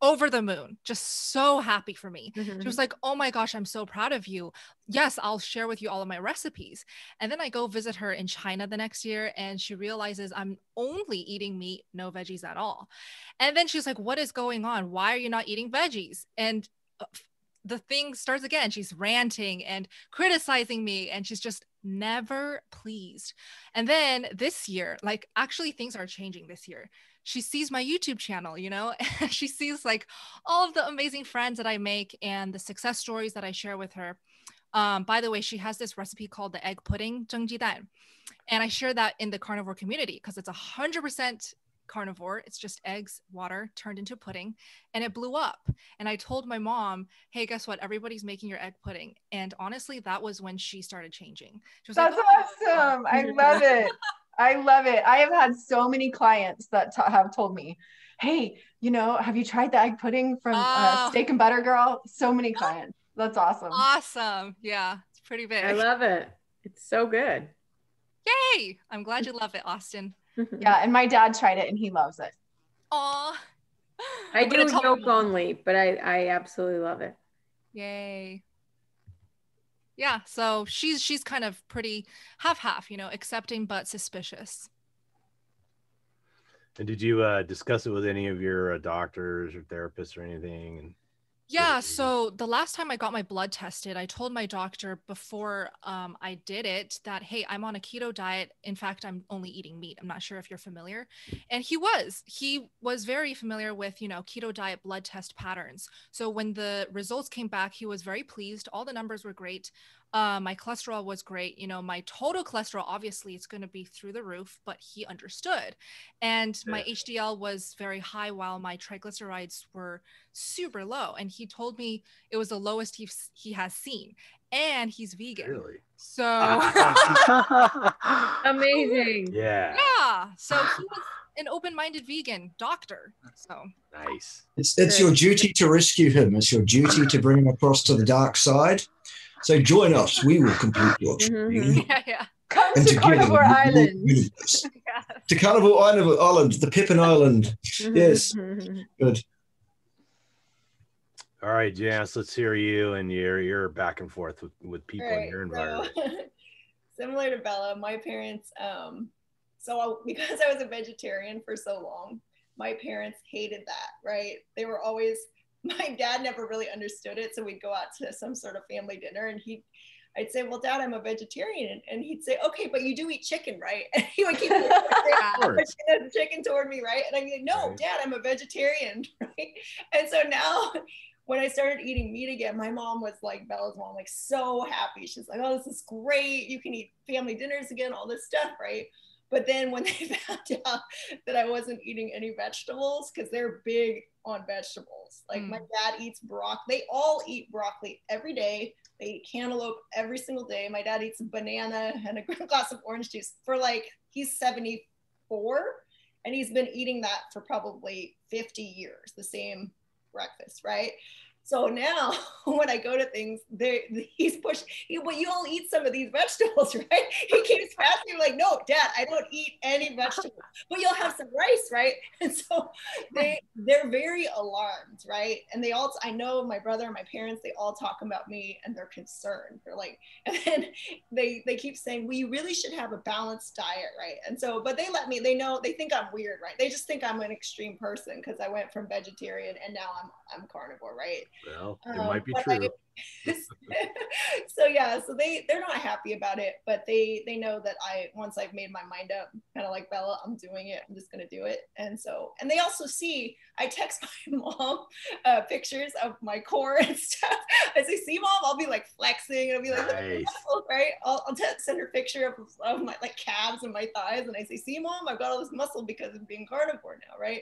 over the moon, just so happy for me. She was like, oh my gosh, I'm so proud of you. Yes, I'll share with you all of my recipes. And then I go visit her in China the next year and she realizes I'm only eating meat, no veggies at all. And then she's like, what is going on? Why are you not eating veggies? And the thing starts again. She's ranting and criticizing me and she's just never pleased. And then this year, like actually things are changing this year. She sees my YouTube channel, you know, and she sees like all of the amazing friends that I make and the success stories that I share with her. By the way, she has this recipe called the egg pudding, 蒸鸡蛋. And I share that in the carnivore community because it's 100% carnivore. It's just eggs, water turned into pudding, and it blew up. And I told my mom, hey, guess what? Everybody's making your egg pudding. And honestly, that was when she started changing. She was That's like, awesome. I love it. I love it. I have had so many clients that have told me, hey, you know, have you tried the egg pudding from Steak and Butter Girl? So many clients. That's awesome. Awesome. Yeah, it's pretty big. I love it. It's so good. Yay. I'm glad you love it, Austin. Yeah, and my dad tried it and he loves it. Aw. I do yolk only, but I absolutely love it. Yay. Yeah, so she's kind of pretty half-half, you know, accepting but suspicious. And did you discuss it with any of your doctors or therapists or anything? And yeah, so the last time I got my blood tested, I told my doctor before I did it that, hey, I'm on a keto diet. In fact, I'm only eating meat. I'm not sure if you're familiar. And he was very familiar with, you know, keto diet blood test patterns. So when the results came back, he was very pleased. All the numbers were great. My cholesterol was great. You know, my total cholesterol, obviously it's going to be through the roof, but he understood. And my HDL was very high while my triglycerides were super low. And he told me it was the lowest he has seen. And he's vegan. Really? So amazing. Yeah. Yeah. So he was an open-minded vegan doctor. So nice. It's your duty to rescue him. It's your duty to bring him across to the dark side. So join us. We will complete your training. Yeah. Come to Carnivore Island. Yes. To Carnivore Island, the Pippin Island. Yes. Good. All right, Janice, let's hear you and your back and forth with people in your environment. So, similar to Bella, my parents, because I was a vegetarian for so long, my parents hated that, right? They were always, my dad never really understood it. So we'd go out to some sort of family dinner and I'd say, well, Dad, I'm a vegetarian. And he'd say, okay, but you do eat chicken, right? And he would keep the chicken toward me, right? And I'd be like, no, right. Dad, I'm a vegetarian, right? And so now when I started eating meat again, my mom was like, Bella's mom, like so happy. She's like, oh, this is great. You can eat family dinners again, all this stuff, right? But then when they found out that I wasn't eating any vegetables, because they're big on vegetables. Like my dad eats broccoli. They all eat broccoli every day. They eat cantaloupe every single day. My dad eats a banana and a glass of orange juice for like, he's 74 and he's been eating that for probably 50 years, the same breakfast, right? So now when I go to things, he's pushed, well, you all eat some of these vegetables, right? He keeps asking me like, no, Dad, I don't eat any vegetables, but you'll have some rice, right? And so they're very alarmed, right? And they all, I know my brother and my parents, they all talk about me and they're concerned. They're like, and then they keep saying, well, you really should have a balanced diet, right? And so, but they let me, they know, they think I'm weird, right? They just think I'm an extreme person because I went from vegetarian and now I'm carnivore, right? Well, it might be true. So yeah, so they're not happy about it, but they know that once I've made my mind up, kind of like Bella, I'm doing it. I'm just gonna do it. And they also see, I text my mom pictures of my core and stuff. I say, see, Mom, I'll be like flexing, and I'll be like, nice. Muscle, right? I'll send her a picture of my like calves and my thighs, and I say, see, Mom, I've got all this muscle because of being carnivore now, right?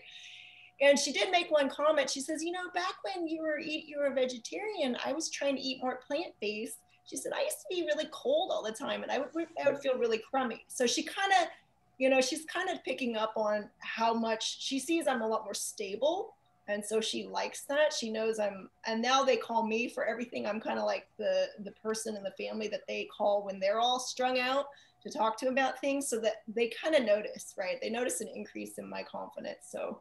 And she did make one comment. She says, you know, back when you were a vegetarian, I was trying to eat more plant-based. She said, I used to be really cold all the time and I would feel really crummy. So she kind of, you know, she's kind of picking up on how much she sees I'm a lot more stable. And so she likes that. She knows and now they call me for everything. I'm kind of like the person in the family that they call when they're all strung out to talk to about things, so that they kind of notice, right? They notice an increase in my confidence. So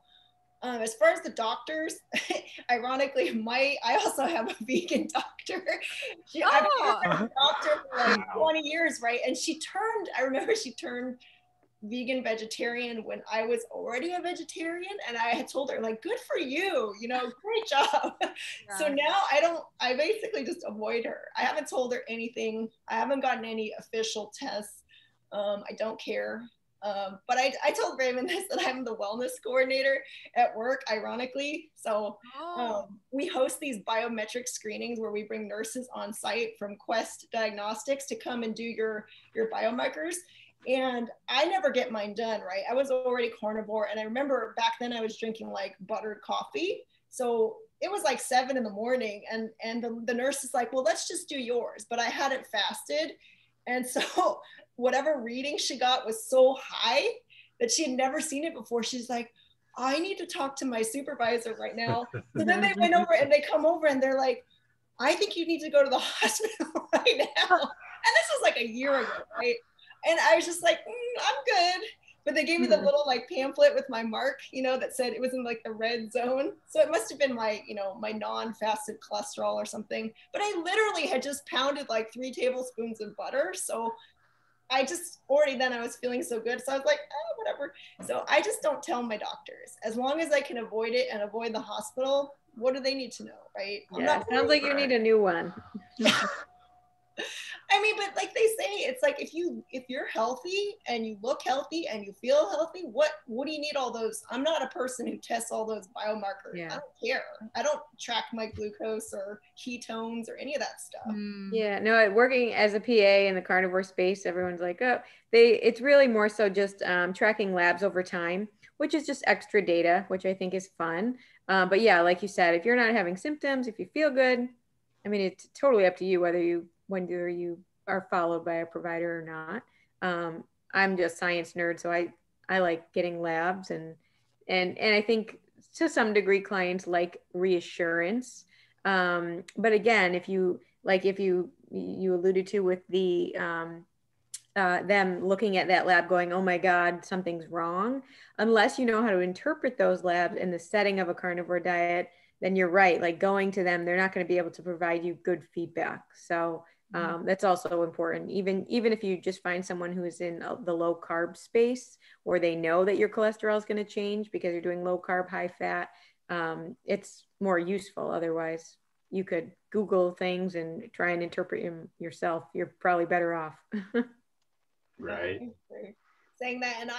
as far as the doctors, ironically, I also have a vegan doctor. I've been a doctor for like 20 years, right? And I remember she turned vegan vegetarian when I was already a vegetarian. And I had told her like, good for you, you know, great job. Yeah. So now I basically just avoid her. I haven't told her anything. I haven't gotten any official tests. I don't care. But I told Raymond this, that I'm the wellness coordinator at work, ironically. So we host these biometric screenings where we bring nurses on site from Quest Diagnostics to come and do your biomarkers. And I never get mine done, right? I was already carnivore. And I remember back then I was drinking like buttered coffee. So it was like 7 a.m. and the nurse is like, well, let's just do yours. But I hadn't fasted. And so whatever reading she got was so high that she had never seen it before. She's like, I need to talk to my supervisor right now. So then they went over and they come over and they're like, I think you need to go to the hospital right now. And this was like a year ago, right? And I was just like, I'm good. But they gave me the little like pamphlet with my mark, you know, that said it was in like the red zone. So it must have been my, you know, my non-fasted cholesterol or something. But I literally had just pounded like 3 tablespoons of butter. So I just already then I was feeling so good. So I was like, oh, whatever. So I just don't tell my doctors. As long as I can avoid it and avoid the hospital, what do they need to know, right? Yeah, sounds like you need a new one. I mean, but like they say, it's like if you're healthy and you look healthy and you feel healthy, what do you need all those? I'm not a person who tests all those biomarkers. Yeah. I don't care. I don't track my glucose or ketones or any of that stuff. Yeah, no, working as a PA in the carnivore space, everyone's like, oh, it's really more so just tracking labs over time, which is just extra data, which I think is fun. But yeah, like you said, if you're not having symptoms, if you feel good, I mean, it's totally up to you whether you are followed by a provider or not. I'm just a science nerd, so I like getting labs and I think to some degree clients like reassurance. But again, if you alluded to with the them looking at that lab going, oh my God, something's wrong, unless you know how to interpret those labs in the setting of a carnivore diet, then you're right. Like going to them, they're not going to be able to provide you good feedback. So that's also important. Even if you just find someone who is in the low carb space, or they know that your cholesterol is going to change because you're doing low carb, high fat, it's more useful. Otherwise, you could Google things and try and interpret them yourself. You're probably better off. Right. Saying that, and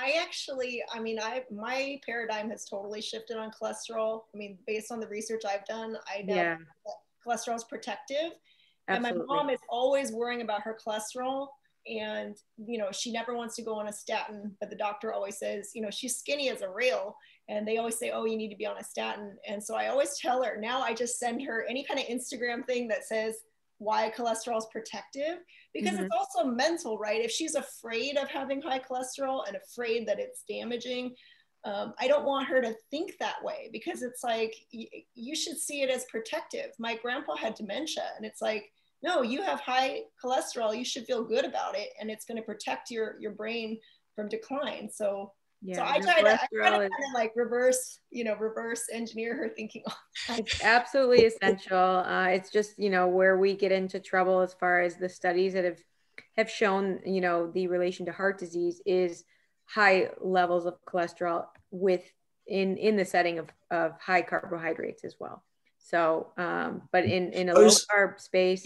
my paradigm has totally shifted on cholesterol. I mean, based on the research I've done, I know that cholesterol is protective. Absolutely. And my mom is always worrying about her cholesterol, and she never wants to go on a statin, but the doctor always says, she's skinny as a rail, and they always say, oh, you need to be on a statin. And so I always tell her, now I just send her any kind of Instagram thing that says why cholesterol is protective, because it's also mental, right? If she's afraid of having high cholesterol and afraid that it's damaging, I don't want her to think that way, because it's like, you should see it as protective. My grandpa had dementia, and it's like, no, you have high cholesterol, you should feel good about it, and it's going to protect your brain from decline. So I try to kind of like reverse engineer her thinking. It's absolutely essential. It's just, where we get into trouble as far as the studies that have shown, the relation to heart disease is high levels of cholesterol in the setting of high carbohydrates as well. So, but in a low carb space,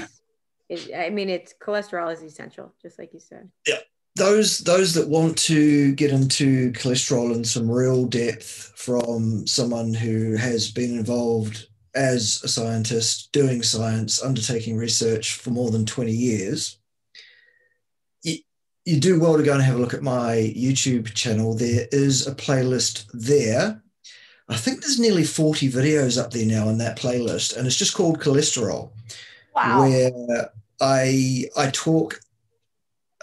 it's cholesterol is essential, just like you said. Yeah. Those that want to get into cholesterol in some real depth from someone who has been involved as a scientist, doing science, undertaking research for more than 20 years, you do well to go and have a look at my YouTube channel. There is a playlist there. I think there's nearly 40 videos up there now in that playlist, and it's just called Cholesterol. Wow. Where I talk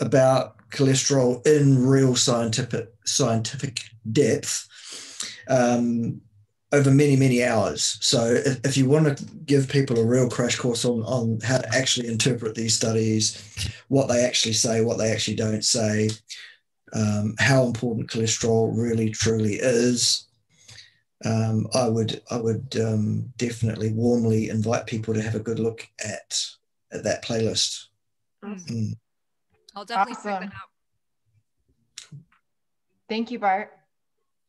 about cholesterol in real scientific depth over many, many hours. So if you want to give people a real crash course on how to actually interpret these studies, what they actually say, what they actually don't say, how important cholesterol really truly is, I would definitely warmly invite people to have a good look at that playlist. Awesome. I'll definitely check that out. Thank you, Bart.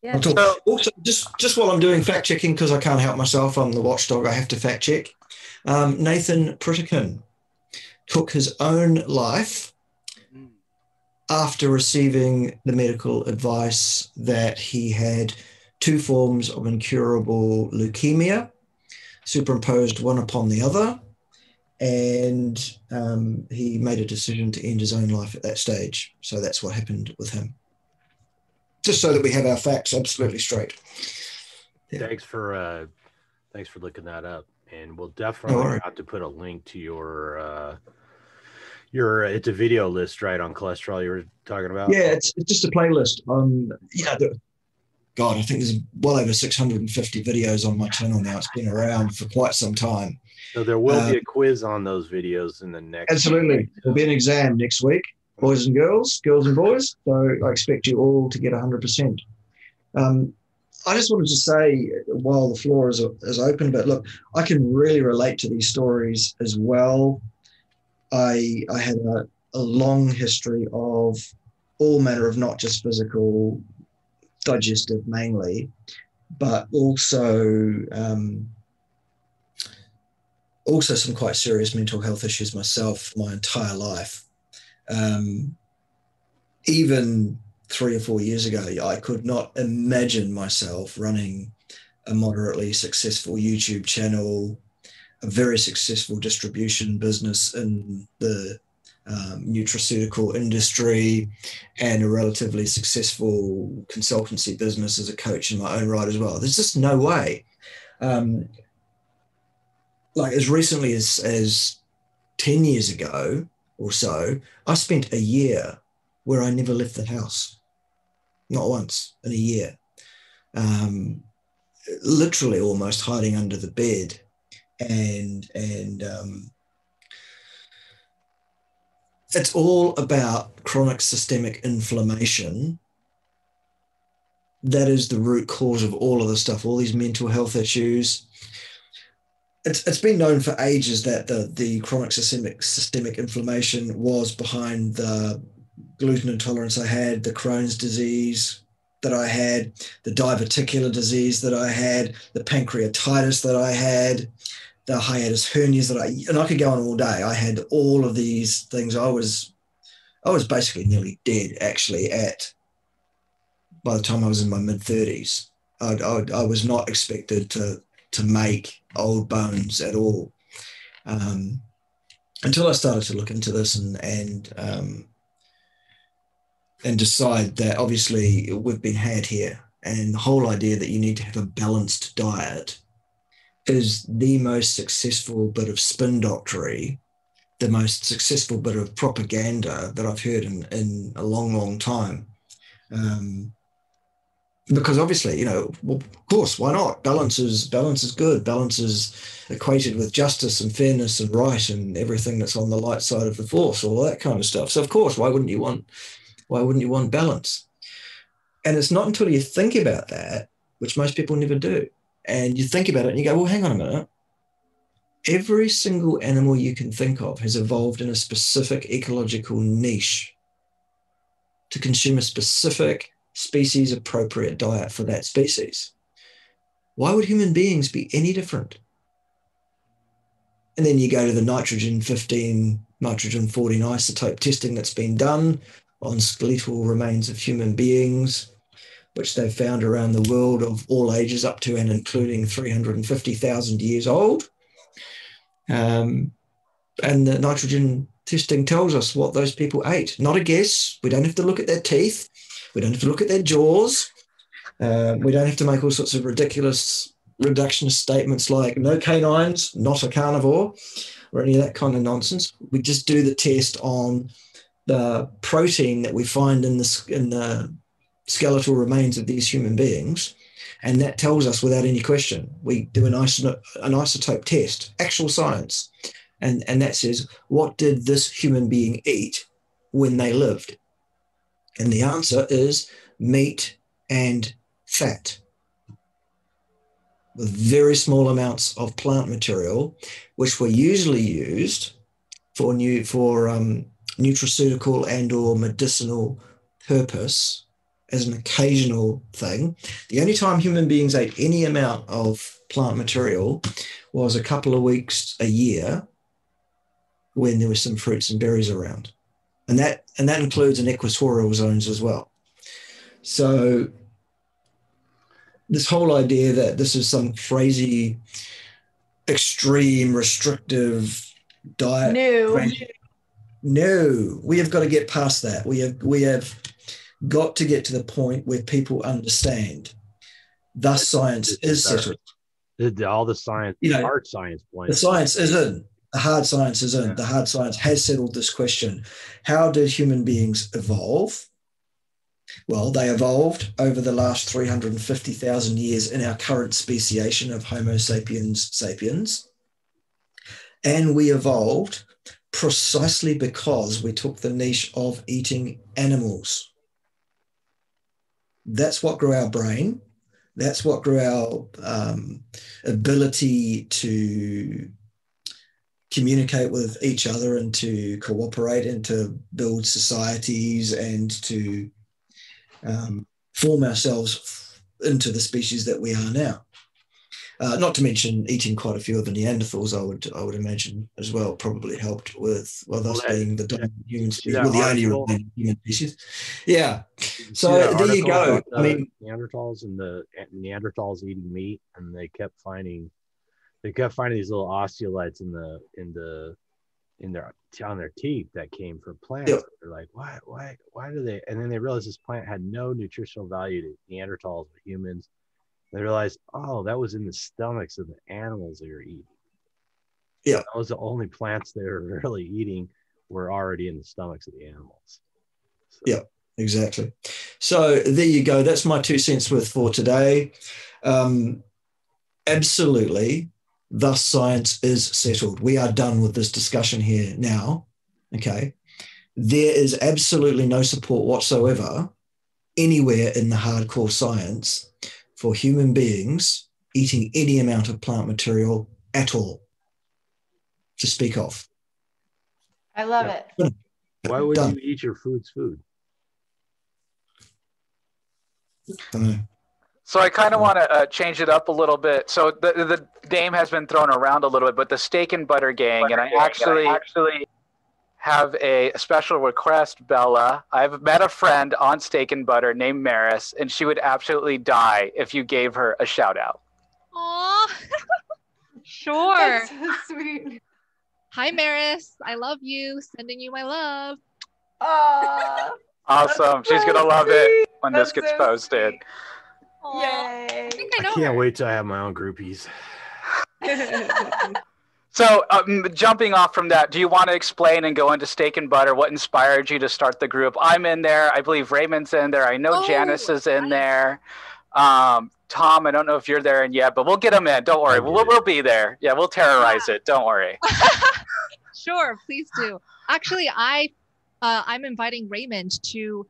Yeah. Also, just while I'm doing fact checking, because I can't help myself, I'm the watchdog, I have to fact check. Nathan Pritikin took his own life after receiving the medical advice that he had 2 forms of incurable leukemia superimposed one upon the other. And he made a decision to end his own life at that stage. So that's what happened with him. Just so that we have our facts absolutely straight. Yeah. Thanks for looking that up, and we'll definitely have to put a link to your it's a video list, right, on cholesterol you were talking about. Yeah, it's just a playlist on God, I think there's well over 650 videos on my channel now. It's been around for quite some time. So there will be a quiz on those videos in the next. Absolutely. There'll be an exam next week, boys and girls and boys. So I expect you all to get 100%. I just wanted to say, while the floor is open, but look, I can really relate to these stories as well. I had a long history of all manner of not just physical, digestive mainly, but also some quite serious mental health issues myself my entire life. Even 3 or 4 years ago, I could not imagine myself running a moderately successful YouTube channel, a very successful distribution business in the nutraceutical industry, and a relatively successful consultancy business as a coach in my own right as well. There's just no way. Like as recently as 10 years ago or so, I spent a year where I never left the house, not once in a year, literally almost hiding under the bed. And it's all about chronic systemic inflammation. That is the root cause of all of this stuff, all these mental health issues. It's been known for ages that the chronic systemic inflammation was behind the gluten intolerance I had, the Crohn's disease that I had, the diverticular disease that I had, the pancreatitis that I had, the hiatus hernias and I could go on all day. I had all of these things. I was basically nearly dead actually by the time I was in my mid-30s. I was not expected to make old bones at all until I started to look into this and decide that obviously we've been had here, and the whole idea that you need to have a balanced diet is the most successful bit of spin doctory, the most successful bit of propaganda that I've heard in a long, long time. Because obviously, well, of course, why not? Balance is good. Balance is equated with justice and fairness and right and everything that's on the light side of the force, all that kind of stuff. So of course, why wouldn't you want balance? And it's not until you think about that, which most people never do, and you think about it and you go, well, hang on a minute. Every single animal you can think of has evolved in a specific ecological niche to consume a specific species appropriate diet for that species. Why would human beings be any different? And then you go to the nitrogen 15, nitrogen 14 isotope testing that's been done on skeletal remains of human beings, which they've found around the world of all ages up to and including 350,000 years old. And the nitrogen testing tells us what those people ate. Not a guess. We don't have to look at their teeth. We don't have to look at their jaws. We don't have to make all sorts of ridiculous reductionist statements like no canines, not a carnivore, or any of that kind of nonsense. We just do the test on the protein that we find in the skeletal remains of these human beings, and that tells us without any question. We do an isotope test, actual science, and that says, what did this human being eat when they lived? And the answer is meat and fat, with very small amounts of plant material, which were usually used for nutraceutical and or medicinal purpose as an occasional thing. The only time human beings ate any amount of plant material was a couple of weeks a year when there were some fruits and berries around. And that includes in equatorial zones as well. So this whole idea that this is some crazy, extreme, restrictive diet. No, we have got to get past that. We have got to get to the point where people understand. Thus, science is settled. All the science, hard science points. The science is in. The hard science is in. Yeah. The hard science has settled this question. How did human beings evolve? Well, they evolved over the last 350,000 years in our current speciation of Homo sapiens sapiens. And we evolved precisely because we took the niche of eating animals. That's what grew our brain. That's what grew our ability to communicate with each other and to cooperate and to build societies and to form ourselves into the species that we are now. Not to mention eating quite a few of the Neanderthals, I would imagine as well, probably helped with us being the dominant human species, well, the only remaining human species. Yeah. So there you go. I mean, Neanderthals and the Neanderthals eating meat, and they kept finding these little osteolytes on their teeth that came from plants. Yep. They're like, why do they? And then they realized this plant had no nutritional value to Neanderthals or humans. They realized, oh, that was in the stomachs of the animals they were eating. Yeah, that was the only plants they were really eating were already in the stomachs of the animals. So. Yeah, exactly. So there you go. That's my 2 cents worth for today. Absolutely. Thus, science is settled. We are done with this discussion here now. Okay. There is absolutely no support whatsoever anywhere in the hardcore science for human beings eating any amount of plant material at all to speak of. I love it. Why would you eat your food's food? So I kind of want to change it up a little bit. So the name has been thrown around a little bit, but the Steak and Butter Gang, and I actually have a special request, Bella. I've met a friend on Steak and Butter named Maris, and she would absolutely die if you gave her a shout out. Aw, sure. That's so sweet. Hi, Maris. I love you. Sending you my love. Awesome. She's going to love it when this gets posted. Yay. I can't wait till I have my own groupies. So jumping off from that, do you want to explain and go into Steak and Butter? What inspired you to start the group? I'm in there. I believe Raymond's in there. I know Janice is in there. Tom, I don't know if you're there yet, but we'll get them in. Don't worry. We'll be there. Yeah, we'll terrorize it. Don't worry. Sure, please do. Actually, I'm inviting Raymond to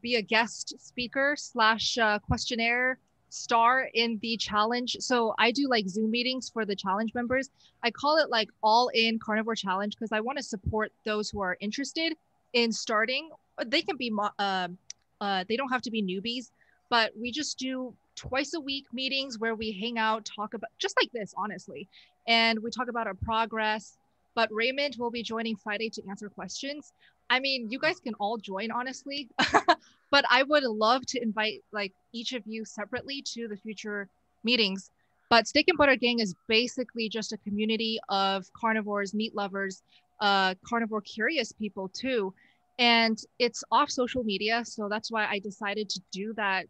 be a guest speaker / questionnaire star in the challenge. So I do like Zoom meetings for the challenge members. I call it like all in carnivore challenge because I want to support those who are interested in starting. They can be they don't have to be newbies, but we just do twice a week meetings where we hang out, talk about just like this, honestly, and we talk about our progress. But Raymond will be joining Friday to answer questions. I mean, you guys can all join, honestly, but I would love to invite like each of you separately to the future meetings. But Steak and Butter Gang is basically just a community of carnivores, meat lovers, carnivore curious people too. And it's off social media. So that's why I decided to do that,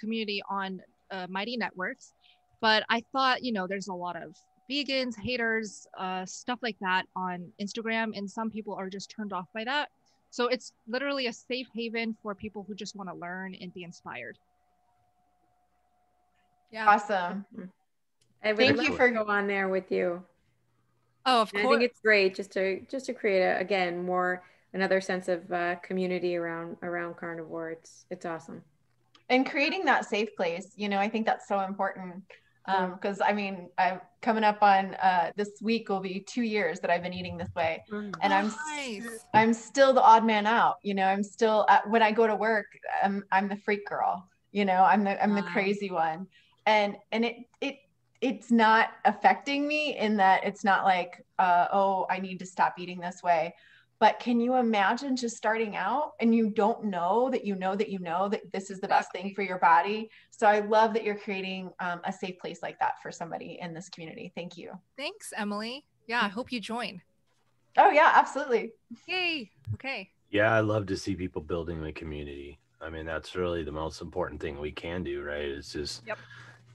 community on Mighty Networks. But I thought, there's a lot of vegans, haters, stuff like that on Instagram, and some people are just turned off by that. So it's literally a safe haven for people who just want to learn and be inspired. Yeah. Awesome. Thank you for go on there with you. Oh, of course. I think it's great just to create another sense of community around carnivore. It's awesome. And creating that safe place, I think that's so important. Because I'm coming up on this week will be 2 years that I've been eating this way, and I'm still the odd man out. I'm still when I go to work, I'm the freak girl. I'm the crazy one, and it's not affecting me in that it's not like I need to stop eating this way. But can you imagine just starting out and you don't know that that this is the best thing for your body? So I love that you're creating a safe place like that for somebody in this community. Thank you. Thanks, Emily. Yeah, I hope you join. Oh, yeah, absolutely. Yay. Okay. Yeah, I love to see people building the community. I mean, that's really the most important thing we can do, right? It's just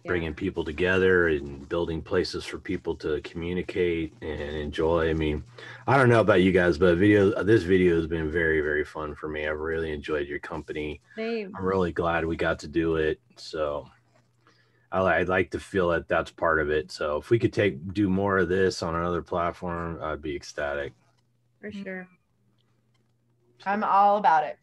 bringing people together and building places for people to communicate and enjoy. I mean, I don't know about you guys, but this video has been very, very fun for me. I've really enjoyed your company. Same. I'm really glad we got to do it. So I'd like to feel that that's part of it. So if we could do more of this on another platform, I'd be ecstatic. For sure. I'm all about it.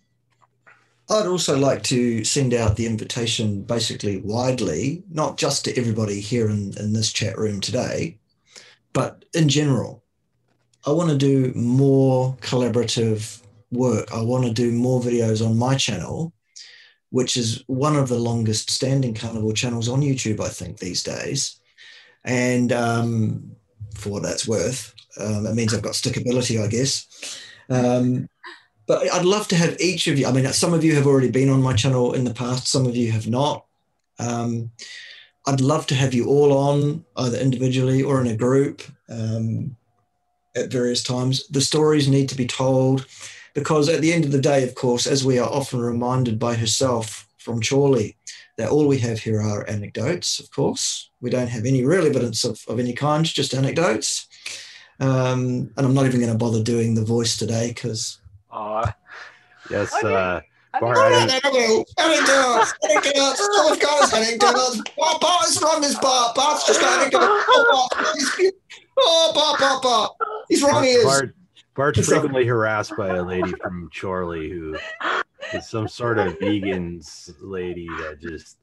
I'd also like to send out the invitation basically widely, not just to everybody here in this chat room today, but in general. I want to do more collaborative work. I want to do more videos on my channel, which is one of the longest standing carnivore channels on YouTube, I think, these days. And for what that's worth, it means I've got stickability, I guess. But I'd love to have each of you. I mean, some of you have already been on my channel in the past. Some of you have not. I'd love to have you all on, either individually or in a group at various times. The stories need to be told because at the end of the day, of course, as we are often reminded by herself from Chorley, that all we have here are anecdotes, of course. We don't have any real evidence of any kind, just anecdotes. And I'm not even going to bother doing the voice today because... Yes, Bart, anecdotes. Of course, anecdotes. Bart is wrong, this Bart. Bart's just anecdotes. Bart. He's wrong, he is. Bart's frequently harassed by a lady from Chorley who is some sort of vegan lady that just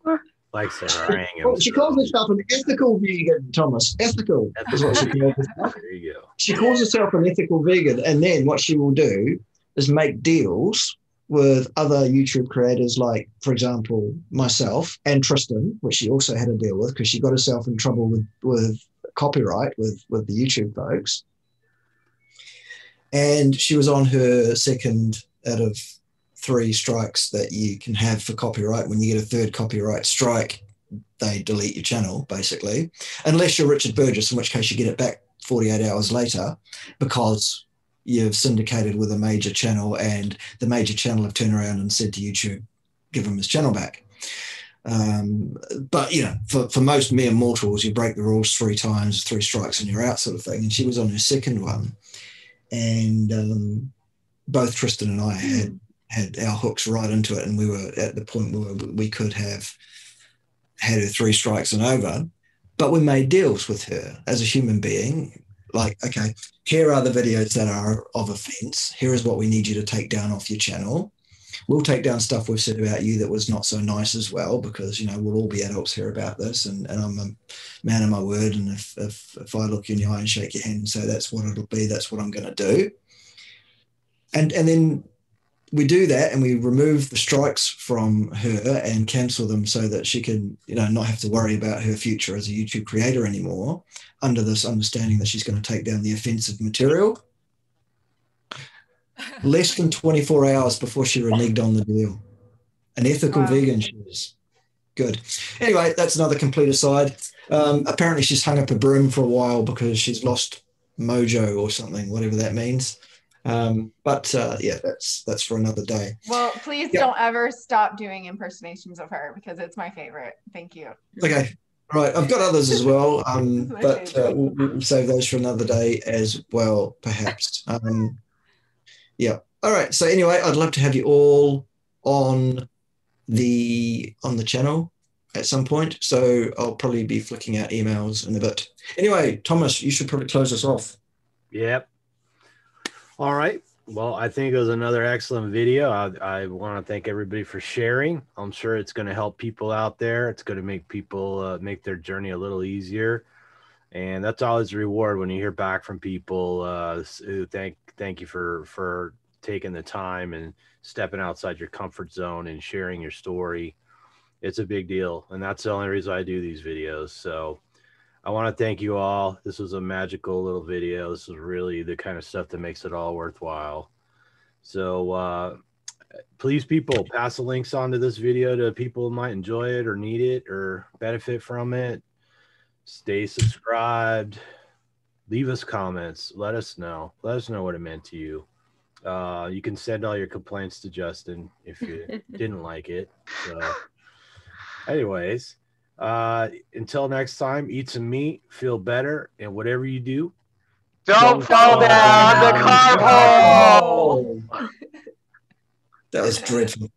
likes to harangue him. She calls herself an ethical vegan, Thomas. Ethical is what she calls herself. There you go. She calls herself an ethical vegan, and then what she will do is make deals with other YouTube creators like, for example, myself and Tristan, which she also had to deal with because she got herself in trouble with copyright with the YouTube folks. And she was on her second out of 3 strikes that you can have for copyright. When you get a third copyright strike, they delete your channel, basically, unless you're Richard Burgess, in which case you get it back 48 hours later because you've syndicated with a major channel and the major channel have turned around and said to YouTube, give him his channel back. But, you know, for most mere mortals, you break the rules 3 times, 3 strikes and you're out sort of thing. And she was on her second one. And both Tristan and I had our hooks right into it, and we were at the point where we could have had her 3 strikes and over, but we made deals with her as a human being. Like, okay, here are the videos that are of offense. Here is what we need you to take down off your channel. We'll take down stuff we've said about you that was not so nice as well, because, you know, we'll all be adults here about this, and I'm a man of my word. And if I look you in the eye and shake your hand and say that's what it'll be, that's what I'm going to do. And then we do that, and we remove the strikes from her and cancel them so that she can, you know, not have to worry about her future as a YouTube creator anymore, under this understanding that she's going to take down the offensive material. Less than 24 hours before she reneged on the deal. An ethical vegan she is. Good. Anyway, that's another complete aside. Apparently she's hung up a broom for a while because she's lost mojo or something, whatever that means. But yeah, that's for another day. Well, please don't ever stop doing impersonations of her because it's my favorite. Thank you. Okay. Right. I've got others as well, but we'll save those for another day as well, perhaps. Yeah. All right. So anyway, I'd love to have you all on the channel at some point. So I'll probably be flicking out emails in a bit. Anyway, Thomas, you should probably close us off. Yep. All right. Well, I think it was another excellent video. I want to thank everybody for sharing. I'm sure it's going to help people out there. It's going to make people make their journey a little easier. And that's always a reward when you hear back from people who thank you for taking the time and stepping outside your comfort zone and sharing your story. It's a big deal. And that's the only reason I do these videos. So I want to thank you all. This was a magical little video. This is really the kind of stuff that makes it all worthwhile. So please, people, pass the links on to this video to people who might enjoy it or need it or benefit from it. Stay subscribed. Leave us comments. Let us know. Let us know what it meant to you. You can send all your complaints to Justin if you didn't like it. So anyways, until next time, eat some meat, feel better, and whatever you do, don't fall down the carb hole. That was dreadful.